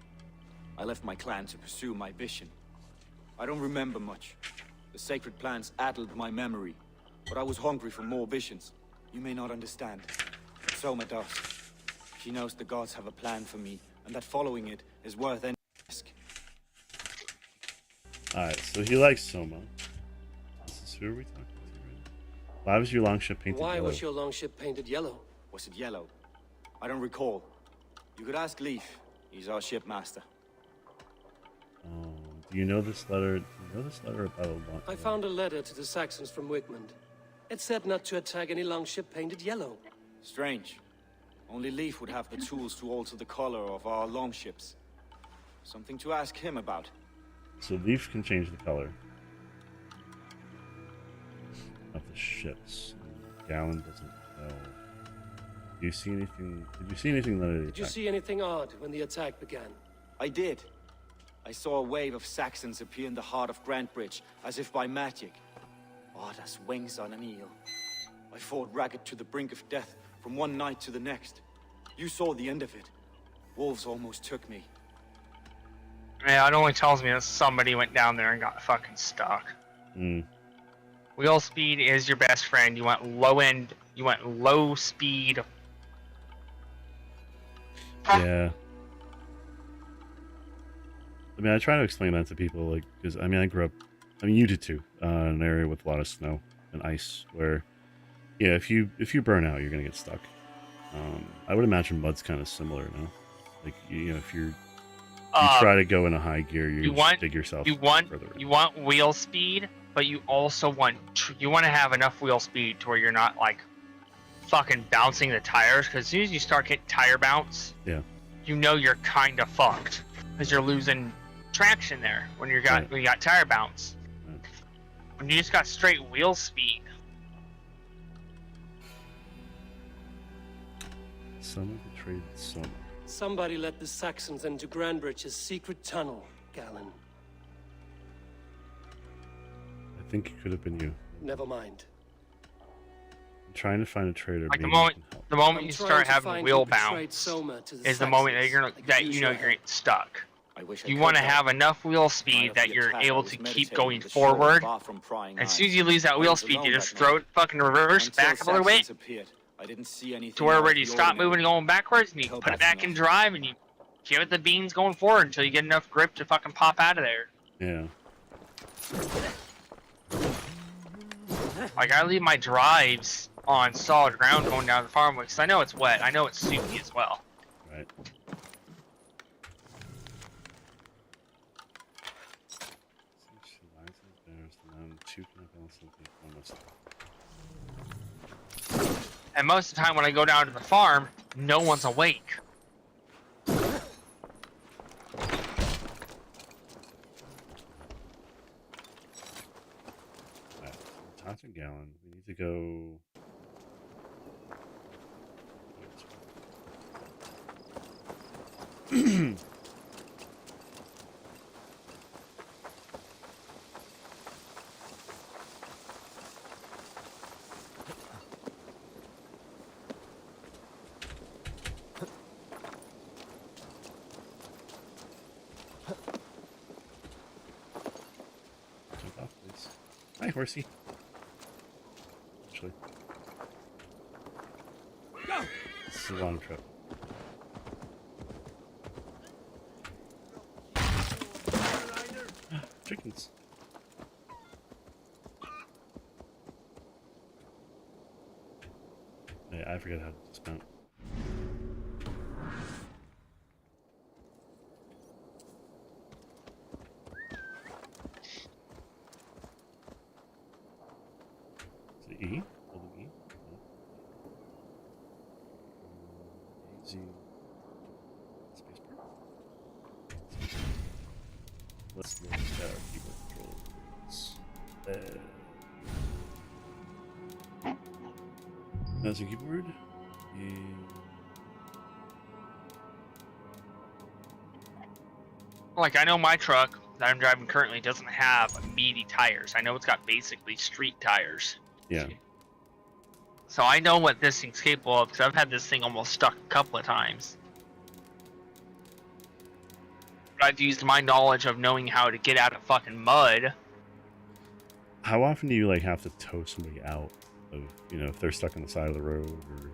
G: I left my clan to pursue my vision. I don't remember much. The sacred plants addled my memory, but I was hungry for more visions. You may not understand, but Soma does. She knows the gods have a plan for me, and that following it is worth any risk.
A: Alright, so he likes Soma. Who are we talking to right now? Why was your longship painted yellow?
H: Why was your longship painted yellow?
G: Was it yellow? I don't recall. You could ask Leaf. He's our shipmaster.
A: Do you know this letter? Do you know this letter about a lot?
H: I found a letter to the Saxons from Wigmund. It said not to attack any longship painted yellow.
G: Strange. Only Leaf would have the tools to alter the color of our longships. Something to ask him about.
A: So Leaf can change the color of the ships. Gallon doesn't know. Do you see anything? Did you see anything that?
H: Did you see anything odd when the attack began?
G: I did. I saw a wave of Saxons appear in the heart of Grantbridge, as if by magic. Odd as wings on an eel. I fought ragged to the brink of death from one night to the next. You saw the end of it. Wolves almost took me.
C: Yeah, it only tells me that somebody went down there and got fucking stuck. Wheel speed is your best friend. You want low speed.
A: Yeah. I mean, I try to explain that to people, like, because I mean, I grew up. I mean, you did too, in an area with a lot of snow and ice, where, yeah, if you burn out, you're gonna get stuck. I would imagine mud's kind of similar, no? Like, you know, if you try to go in a high gear, you just dig yourself further in.
C: You want wheel speed, but you also want to have enough wheel speed to where you're not like fucking bouncing the tires. Because as soon as you start getting tire bounce,
A: yeah,
C: you know you're kind of fucked because you're losing traction there when you got tire bounce.
A: Right.
C: When you just got straight wheel speed.
A: Someone betrayed Soma.
H: Somebody let the Saxons into Grantbridge's secret tunnel, Galen.
A: I think it could have been you.
H: Never mind.
A: I'm trying to find a traitor.
C: Like
A: maybe
C: the moment
H: I'm
C: you
H: trying
C: start
H: to
C: having
H: find
C: wheel
H: who betrayed
C: bounce
H: Soma to
C: is the moment that
H: Saxons. I could use
C: you know
H: your
C: you're
H: help.
C: stuck.
G: I wish I
C: You
G: could,
C: want to
G: though.
C: have enough wheel
G: Night
C: speed
G: of
C: that
G: the
C: you're
G: attack, I
C: able
G: was
C: to keep
G: meditating
C: going
G: on the shore,
C: forward.
G: far from prying
C: As soon as you
G: eyes.
C: lose that
G: I
C: wheel
G: was
C: speed, you
G: alone
C: just
G: that
C: throw
G: night.
C: it fucking reverse
G: Until
C: back a little
G: Saxons
C: bit
G: appeared, I didn't see anything
C: to where
G: out of
C: you
G: the
C: stop
G: ordinary.
C: moving and going backwards, and you
G: Hope
C: put it
G: that's
C: back in
G: enough.
C: drive, and you give it the beans going forward until you get enough grip to fucking pop out of there.
A: Yeah.
C: Like, I leave my drives on solid ground going down the farm because I know it's wet. I know it's soupy as well.
A: Right.
C: And most of the time when I go down to the farm, no one's awake.
A: Tots a gallon. We need to go. Jump off, please. Hi, horsey. Actually, this is a long trip. Chickens. Hey, I forget how to dismount. Is it E? Hold E? Z. Spacebar? Let's look at our keyboard controls. That's a keyboard. And
C: Like, I know my truck that I'm driving currently doesn't have meaty tires. I know it's got basically street tires.
A: yeah.
C: So I know what this thing's capable of because I've had this thing almost stuck a couple of times. But I've used my knowledge of knowing how to get out of fucking mud.
A: How often do you like have to tow somebody out of, you know, if they're stuck on the side of the road or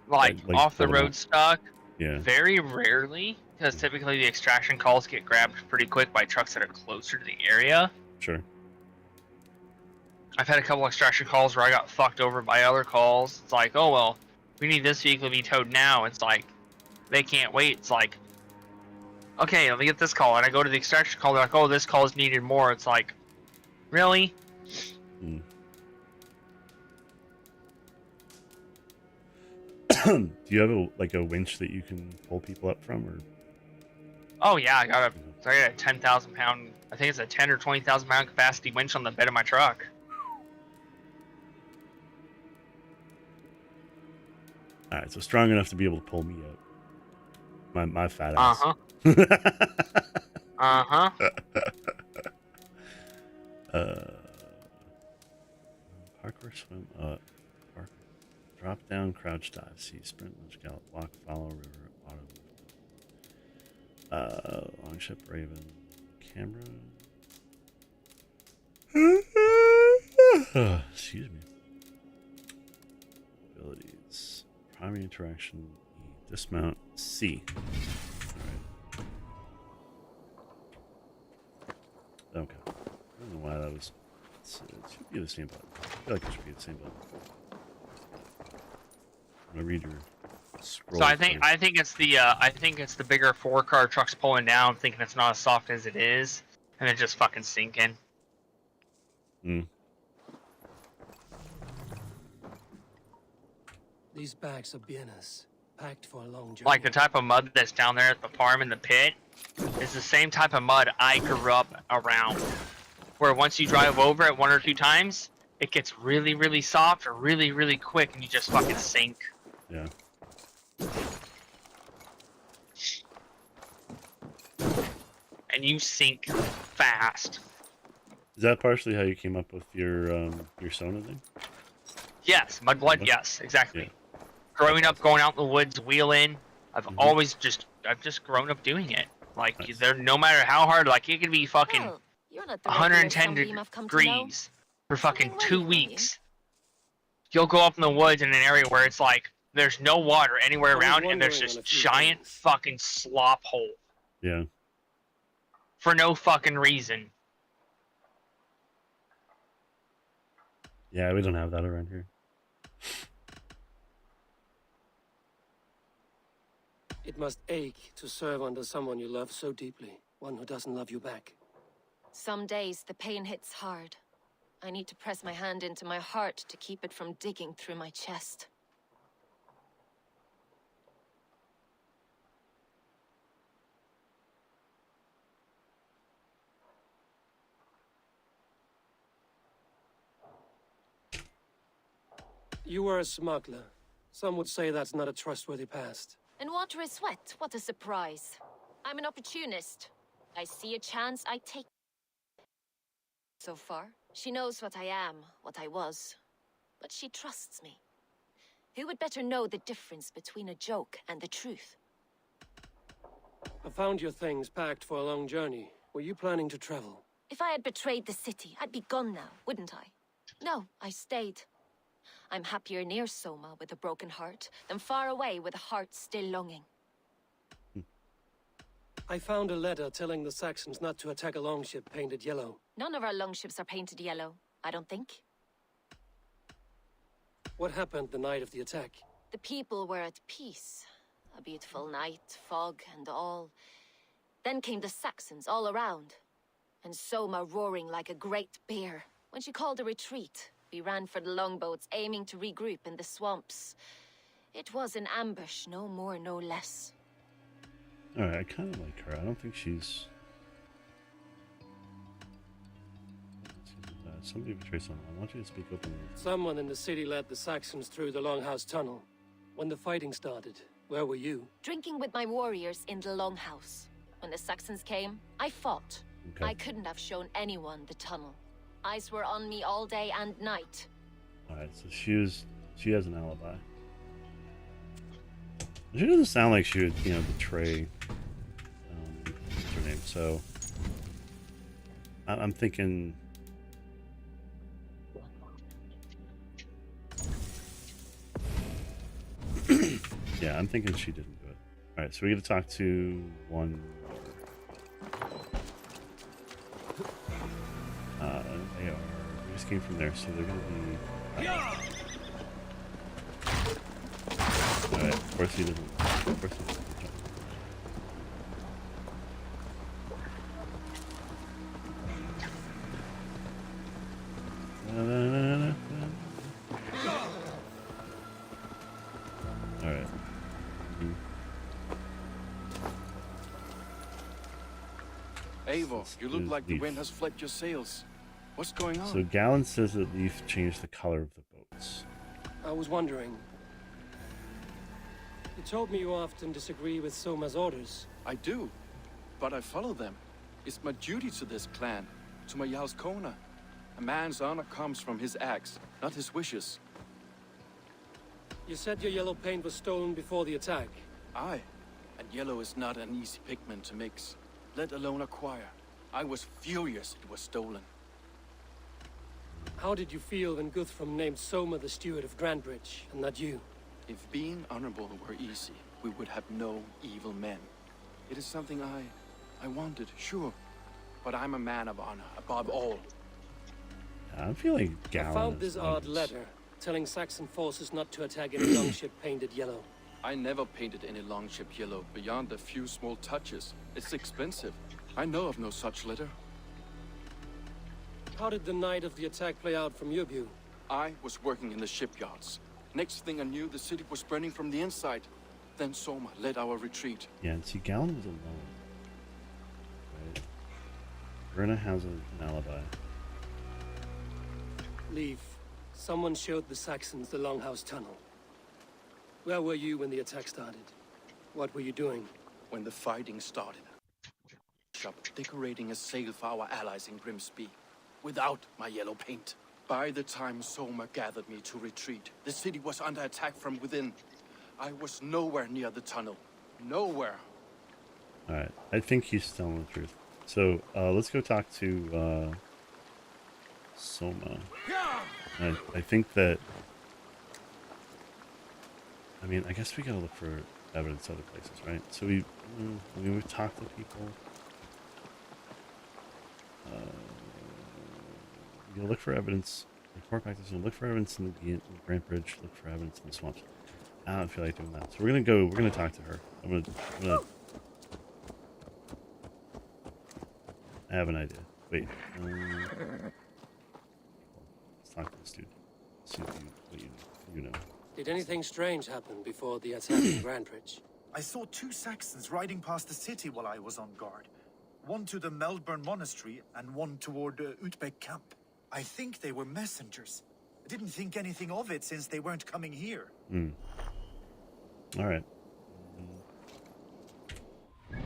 C: Like off the
A: pull them
C: road
A: out?
C: stuck.
A: Yeah.
C: Very rarely, because typically the extraction calls get grabbed pretty quick by trucks that are closer to the area.
A: Sure.
C: I've had a couple extraction calls where I got fucked over by other calls. It's like, oh well, we need this vehicle to be towed now. It's like, they can't wait. It's like, okay, let me get this call, and I go to the extraction call. They're like, oh, this call is needed more. It's like, really?
A: Do you have a winch that you can pull people up from, or?
C: Oh yeah, I got a 10,000 pound. I think it's a 10 or 20,000 pound capacity winch on the bed of my truck.
A: All right, so strong enough to be able to pull me up. My fat ass. Parkour, swim up, park, drop down, crouch dive, see, sprint, lunge, gallop, walk, follow, river, auto. Long ship, raven, camera. Excuse me. Abilities, primary interaction, E, dismount, C. All right. Okay. I don't know why that was. It should be the same button. I feel like it should be the same button. I'm gonna read your scroll.
C: So I think it's the bigger 4-car trucks pulling down, thinking it's not as soft as it is, and then just fucking sinking.
H: These bags are bienes, packed for a long journey.
C: Like the type of mud that's down there at the farm in the pit is the same type of mud I grew up around. Where once you drive over it 1 or 2 times, it gets really, really soft or really, really quick, and you just fucking sink.
A: Yeah.
C: And you sink fast.
A: Is that partially how you came up with your Sona thing?
C: Yes, mudblood. Yes, exactly.
A: Yeah.
C: Growing up, going out in the woods, wheeling, I've just grown up doing it. Like
A: Nice.
C: there, no matter how hard, like it could be fucking
I: Well, you're not the
C: 110
I: regular sunbeam I've come to know.
C: degrees for fucking
I: Something
C: 2
I: waiting for you.
C: weeks. You'll go up in the woods in an area where it's like there's no water anywhere
H: I was
C: around, and there's
H: wondering
C: this
H: on a few
C: giant
H: things.
C: fucking slop hole
A: Yeah.
C: for no fucking reason.
A: Yeah, we don't have that around here.
H: It must ache to serve under someone you love so deeply, one who doesn't love you back.
I: Some days the pain hits hard. I need to press my hand into my heart to keep it from digging through my chest.
H: You were a smuggler. Some would say that's not a trustworthy past.
I: And water is wet. What a surprise. I'm an opportunist. I see a chance, I take. So far, she knows what I am, what I was. But she trusts me. Who would better know the difference between a joke and the truth?
H: I found your things packed for a long journey. Were you planning to travel?
I: If I had betrayed the city, I'd be gone now, wouldn't I? No, I stayed. I'm happier near Soma with a broken heart than far away with a heart still longing.
H: I found a letter telling the Saxons not to attack a longship painted yellow.
I: None of our longships are painted yellow, I don't think.
H: What happened the night of the attack?
I: The people were at peace. A beautiful night, fog and all. Then came the Saxons all around. And Soma roaring like a great bear. When she called a retreat, we ran for the longboats, aiming to regroup in the swamps. It was an ambush, no more, no less.
A: Alright, I kind of like her. I don't think she's... Somebody betrayed someone. I want you to speak openly.
H: Someone in the city led the Saxons through the Longhouse Tunnel. When the fighting started, where were you?
I: Drinking with my warriors in the Longhouse. When the Saxons came, I fought.
A: Okay.
I: I couldn't have shown anyone the tunnel. Eyes were on me all day and night.
A: Alright, so she has an alibi. She doesn't sound like she would, betray what's her name, so I'm thinking yeah, I'm thinking she didn't do it. Alright, so we get to talk to one they just came from there, so they're gonna be Alright, of course he doesn't. Of course he doesn't jump. All right.
J: Eivor, you look like the
A: Leaf.
J: wind has fled your sails. What's going on?
A: So Gallon says that Leaf changed the color of the boats.
H: I was wondering. You told me you often disagree with Soma's orders.
J: I do, but I follow them. It's my duty to this clan, to my Jarl's Kona. A man's honor comes from his acts, not his wishes.
H: You said your yellow paint was stolen before the attack.
J: Aye, and yellow is not an easy pigment to mix, let alone acquire. I was furious it was stolen.
H: How did you feel when Guthrum named Soma the steward of Grandbridge, and not you?
J: If being honorable were easy, we would have no evil men. It is something I wanted, sure, but I'm a man of honor, above all.
A: I'm feeling
H: I
A: Gallon.
H: found this odd letter, telling Saxon forces not to attack any longship painted yellow.
J: I never painted any longship yellow beyond a few small touches. It's expensive. I know of no such letter.
H: How did the night of the attack play out from your view?
J: I was working in the shipyards. Next thing I knew, the city was burning from the inside. Then Soma led our retreat.
A: Yeah, and see, Gallon was alone. Right. Verna has an alibi.
H: Leave. Someone showed the Saxons the Longhouse Tunnel. Where were you when the attack started? What were you doing?
J: When the fighting started, shop decorating a sail for our allies in Grimsby, without my yellow paint. By the time Soma gathered me to retreat, the city was under attack from within. I was nowhere near the tunnel. Nowhere.
A: Alright, I think he's telling the truth. So, let's go talk to, Soma. I think that... I mean, I guess we gotta look for evidence other places, right? So we've talked to people. You gotta look for evidence. Report back to someone. Look for evidence in the Grant Bridge. Look for evidence in the swamps. I don't feel like doing that. So we're gonna talk to her. I'm gonna I have an idea. Wait. Let's talk to this dude. See what you know.
H: Did anything strange happen before the attack in Grandbridge?
K: I saw two Saxons riding past the city while I was on guard. One to the Melbourne Monastery and one toward Utbeck Camp. I think they were messengers. I didn't think anything of it since they weren't coming here.
A: All right.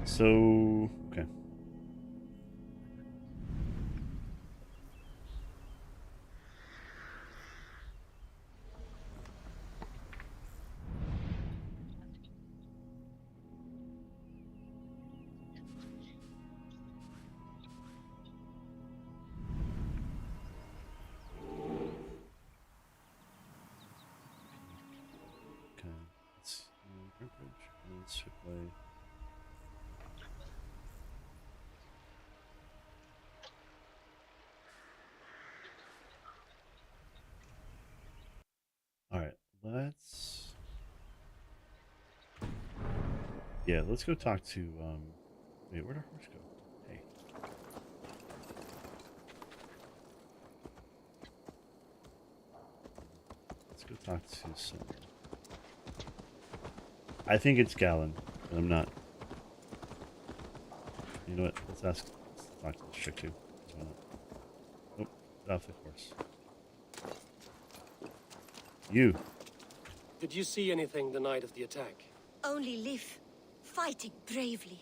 A: So, okay. Alright, let's go talk to, wait, where'd our horse go? Hey. Let's go talk to someone. I think it's Gallon, but I'm not. You know what? Let's talk to this chick too. Oh, off the course. You.
H: Did you see anything the night of the attack?
L: Only Liv, fighting bravely.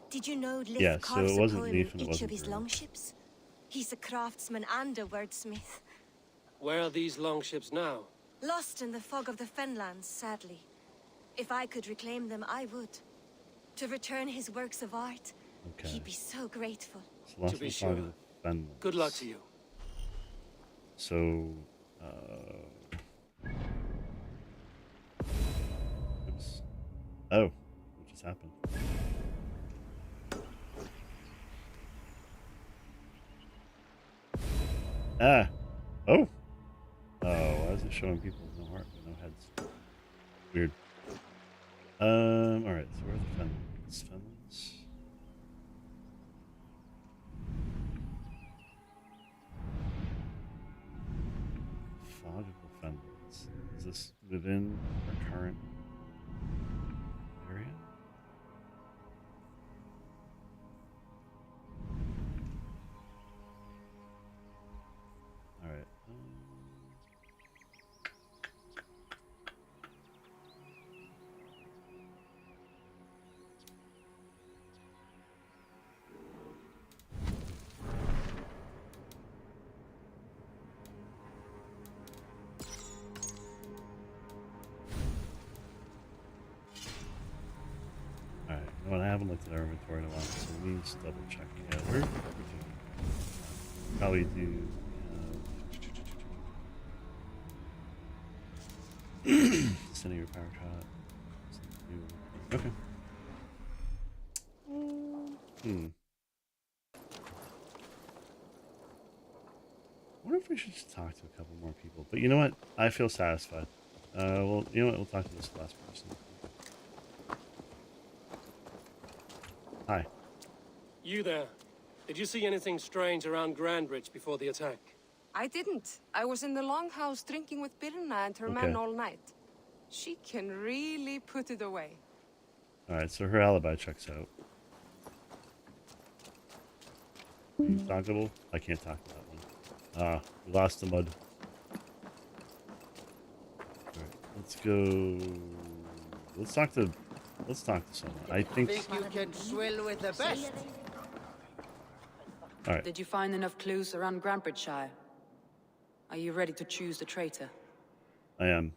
L: Did you know Liv
A: Yeah, so
L: carves
A: it
L: a
A: wasn't
L: poem
A: Liv
L: in
A: and it
L: each of
A: wasn't
L: his
A: Verna.
L: longships? He's a craftsman and a wordsmith.
H: Where are these longships now?
L: Lost in the fog of the Fenlands, sadly. If I could reclaim them, I would. To return his works of art,
A: Okay.
L: he'd be so grateful.
A: So lost
H: To be
A: in the fog of
H: sure.
A: the Fenlands.
H: Good luck to you.
A: So, oops. Oh, what just happened? Ah. Oh. Oh, why is it showing people with no heart, no heads? Weird. Alright, so where are the Fenlands? Fenlands? Fog of the Fenlands. Is this within our current Well, I haven't looked at our inventory in a while, so let me just double check. Yeah, we're everything. Probably do. Sending your power shot. Okay. I wonder if we should just talk to a couple more people. But you know what? I feel satisfied. Well, you know what? We'll talk to this last person. Hi.
H: You there. Did you see anything strange around Grandbridge before the attack?
M: I didn't. I was in the longhouse drinking with Birna and her man all night. She can really put it away.
A: Alright, so her alibi checks out. Are you talkable? I can't talk to that one. Ah, we lost the mud. Alright, let's go. Let's talk to someone. I think
N: you can swill with the best.
A: Alright.
O: Did you find enough clues around Grandbridgeshire? Are you ready to choose the traitor?
A: I am.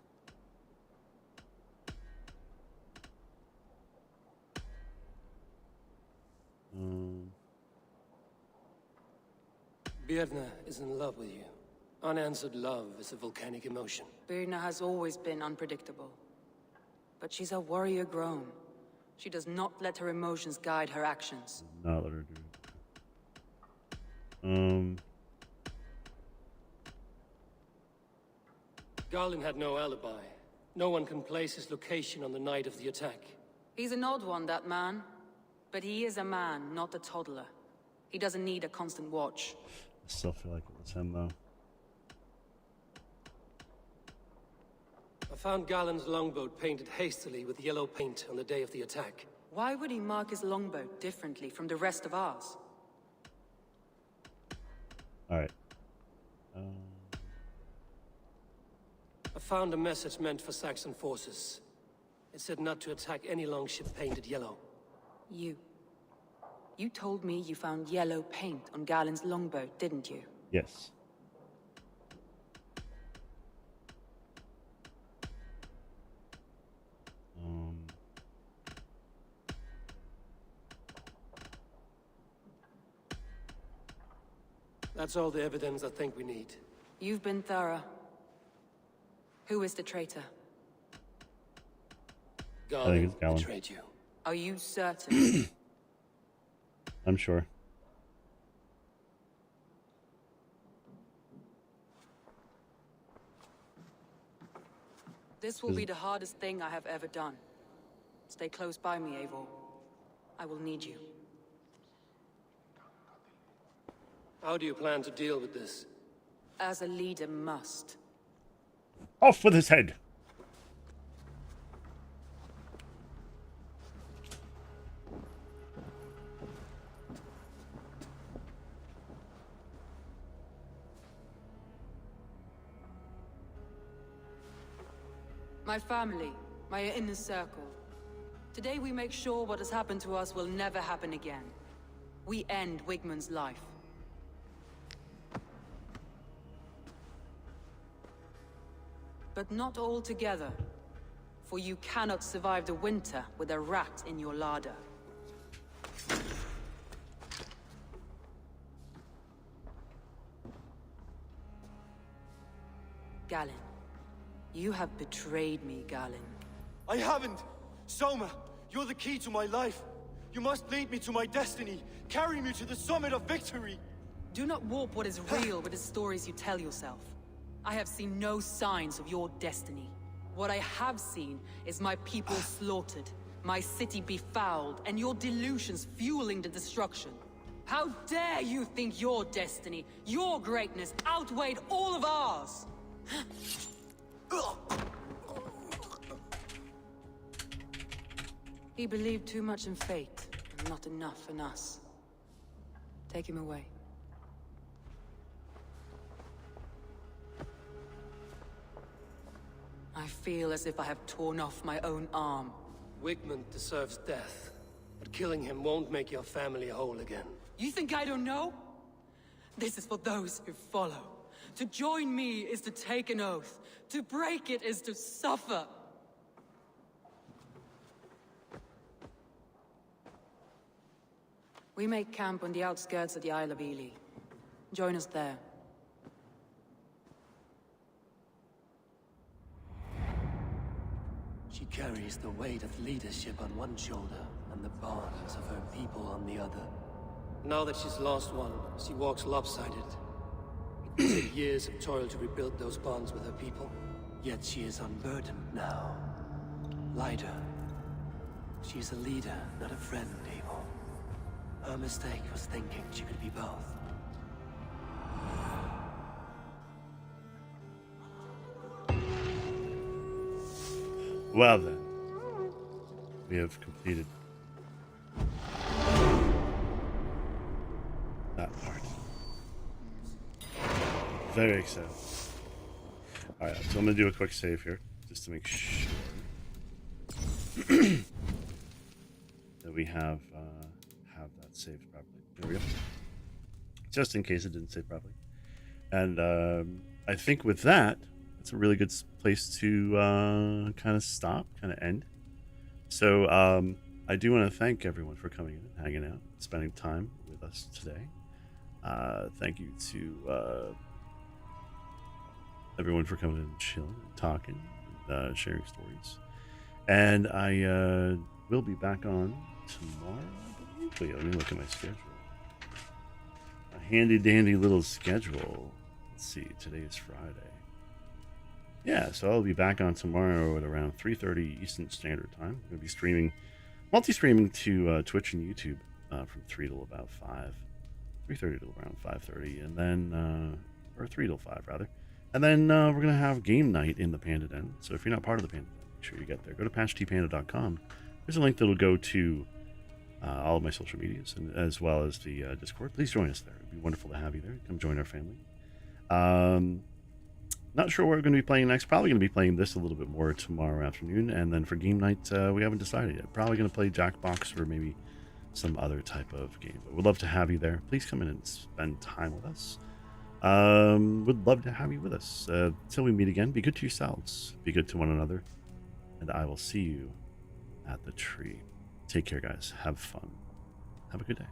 H: Birna is in love with you. Unanswered love is a volcanic emotion.
O: Birna has always been unpredictable. But she's a warrior grown. She does not let her emotions guide her actions.
A: Not let her do it.
H: Garlin had no alibi. No one can place his location on the night of the attack.
O: He's an odd one, that man. But he is a man, not a toddler. He doesn't need a constant watch.
A: I still feel like it was him, though.
H: I found Garland's longboat painted hastily with yellow paint on the day of the attack.
O: Why would he mark his longboat differently from the rest of ours?
A: Alright.
H: I found a message meant for Saxon forces. It said not to attack any longship painted yellow.
O: You told me you found yellow paint on Garland's longboat, didn't you?
A: Yes.
H: That's all the evidence I think we need.
O: You've been thorough. Who is the traitor?
H: Garland betrayed you.
O: Are you certain?
A: I'm sure.
O: This will be the hardest thing I have ever done. Stay close by me, Eivor. I will need you.
H: How do you plan to deal with this?
O: As a leader must.
A: Off with his head!
O: My family, my inner circle. Today we make sure what has happened to us will never happen again. We end Wigmund's life. But not all together, for you cannot survive the winter with a rat in your larder. Galen, you have betrayed me, Galen.
G: I haven't! Soma, you're the key to my life. You must lead me to my destiny. Carry me to the summit of victory.
O: Do not warp what is real with the stories you tell yourself. I have seen no signs of your destiny. What I have seen is my people slaughtered, my city befouled, and your delusions fueling the destruction. How dare you think your destiny, your greatness, outweighed all of ours? He believed too much in fate, and not enough in us. Take him away. I feel as if I have torn off my own arm.
H: Wigmund deserves death, but killing him won't make your family whole again.
O: You think I don't know? This is for those who follow. To join me is to take an oath. To break it is to suffer. We make camp on the outskirts of the Isle of Ely. Join us there.
P: She carries the weight of leadership on one shoulder and the bonds of her people on the other.
H: Now that she's lost one, she walks lopsided. It will take years of toil to rebuild those bonds with her people.
P: Yet she is unburdened now. Lighter. She is a leader, not a friend, Abel. Her mistake was thinking she could be both.
A: Well then, we have completed that part. Very excited. Alright, so I'm going to do a quick save here, just to make sure that we have that saved properly. There we go. Just in case it didn't save properly. And I think with that, it's a really good place to kind of stop, kind of end. So I do want to thank everyone for coming in and hanging out, spending time with us today. Thank you to everyone for coming in and chilling, and talking, and sharing stories. And I will be back on tomorrow, I believe. Wait, let me look at my schedule. A handy dandy little schedule. Let's see, today is Friday. Yeah, so I'll be back on tomorrow at around 3:30 Eastern Standard Time. I'm going to be streaming, multi-streaming to Twitch and YouTube from 3 till about 5. 3:30 till around 5:30, and then, or 3 till 5 rather. And then we're going to have game night in the Panda Den. So if you're not part of the Panda Den, make sure you get there. Go to patchtpanda.com. There's a link that'll go to all of my social medias, and as well as the Discord. Please join us there. It'd be wonderful to have you there. Come join our family. Not sure what we're going to be playing next. Probably going to be playing this a little bit more tomorrow afternoon. And then for game night, we haven't decided yet. Probably going to play Jackbox or maybe some other type of game. But we'd love to have you there. Please come in and spend time with us. Would love to have you with us. Till we meet again, be good to yourselves. Be good to one another. And I will see you at the tree. Take care, guys. Have fun. Have a good day.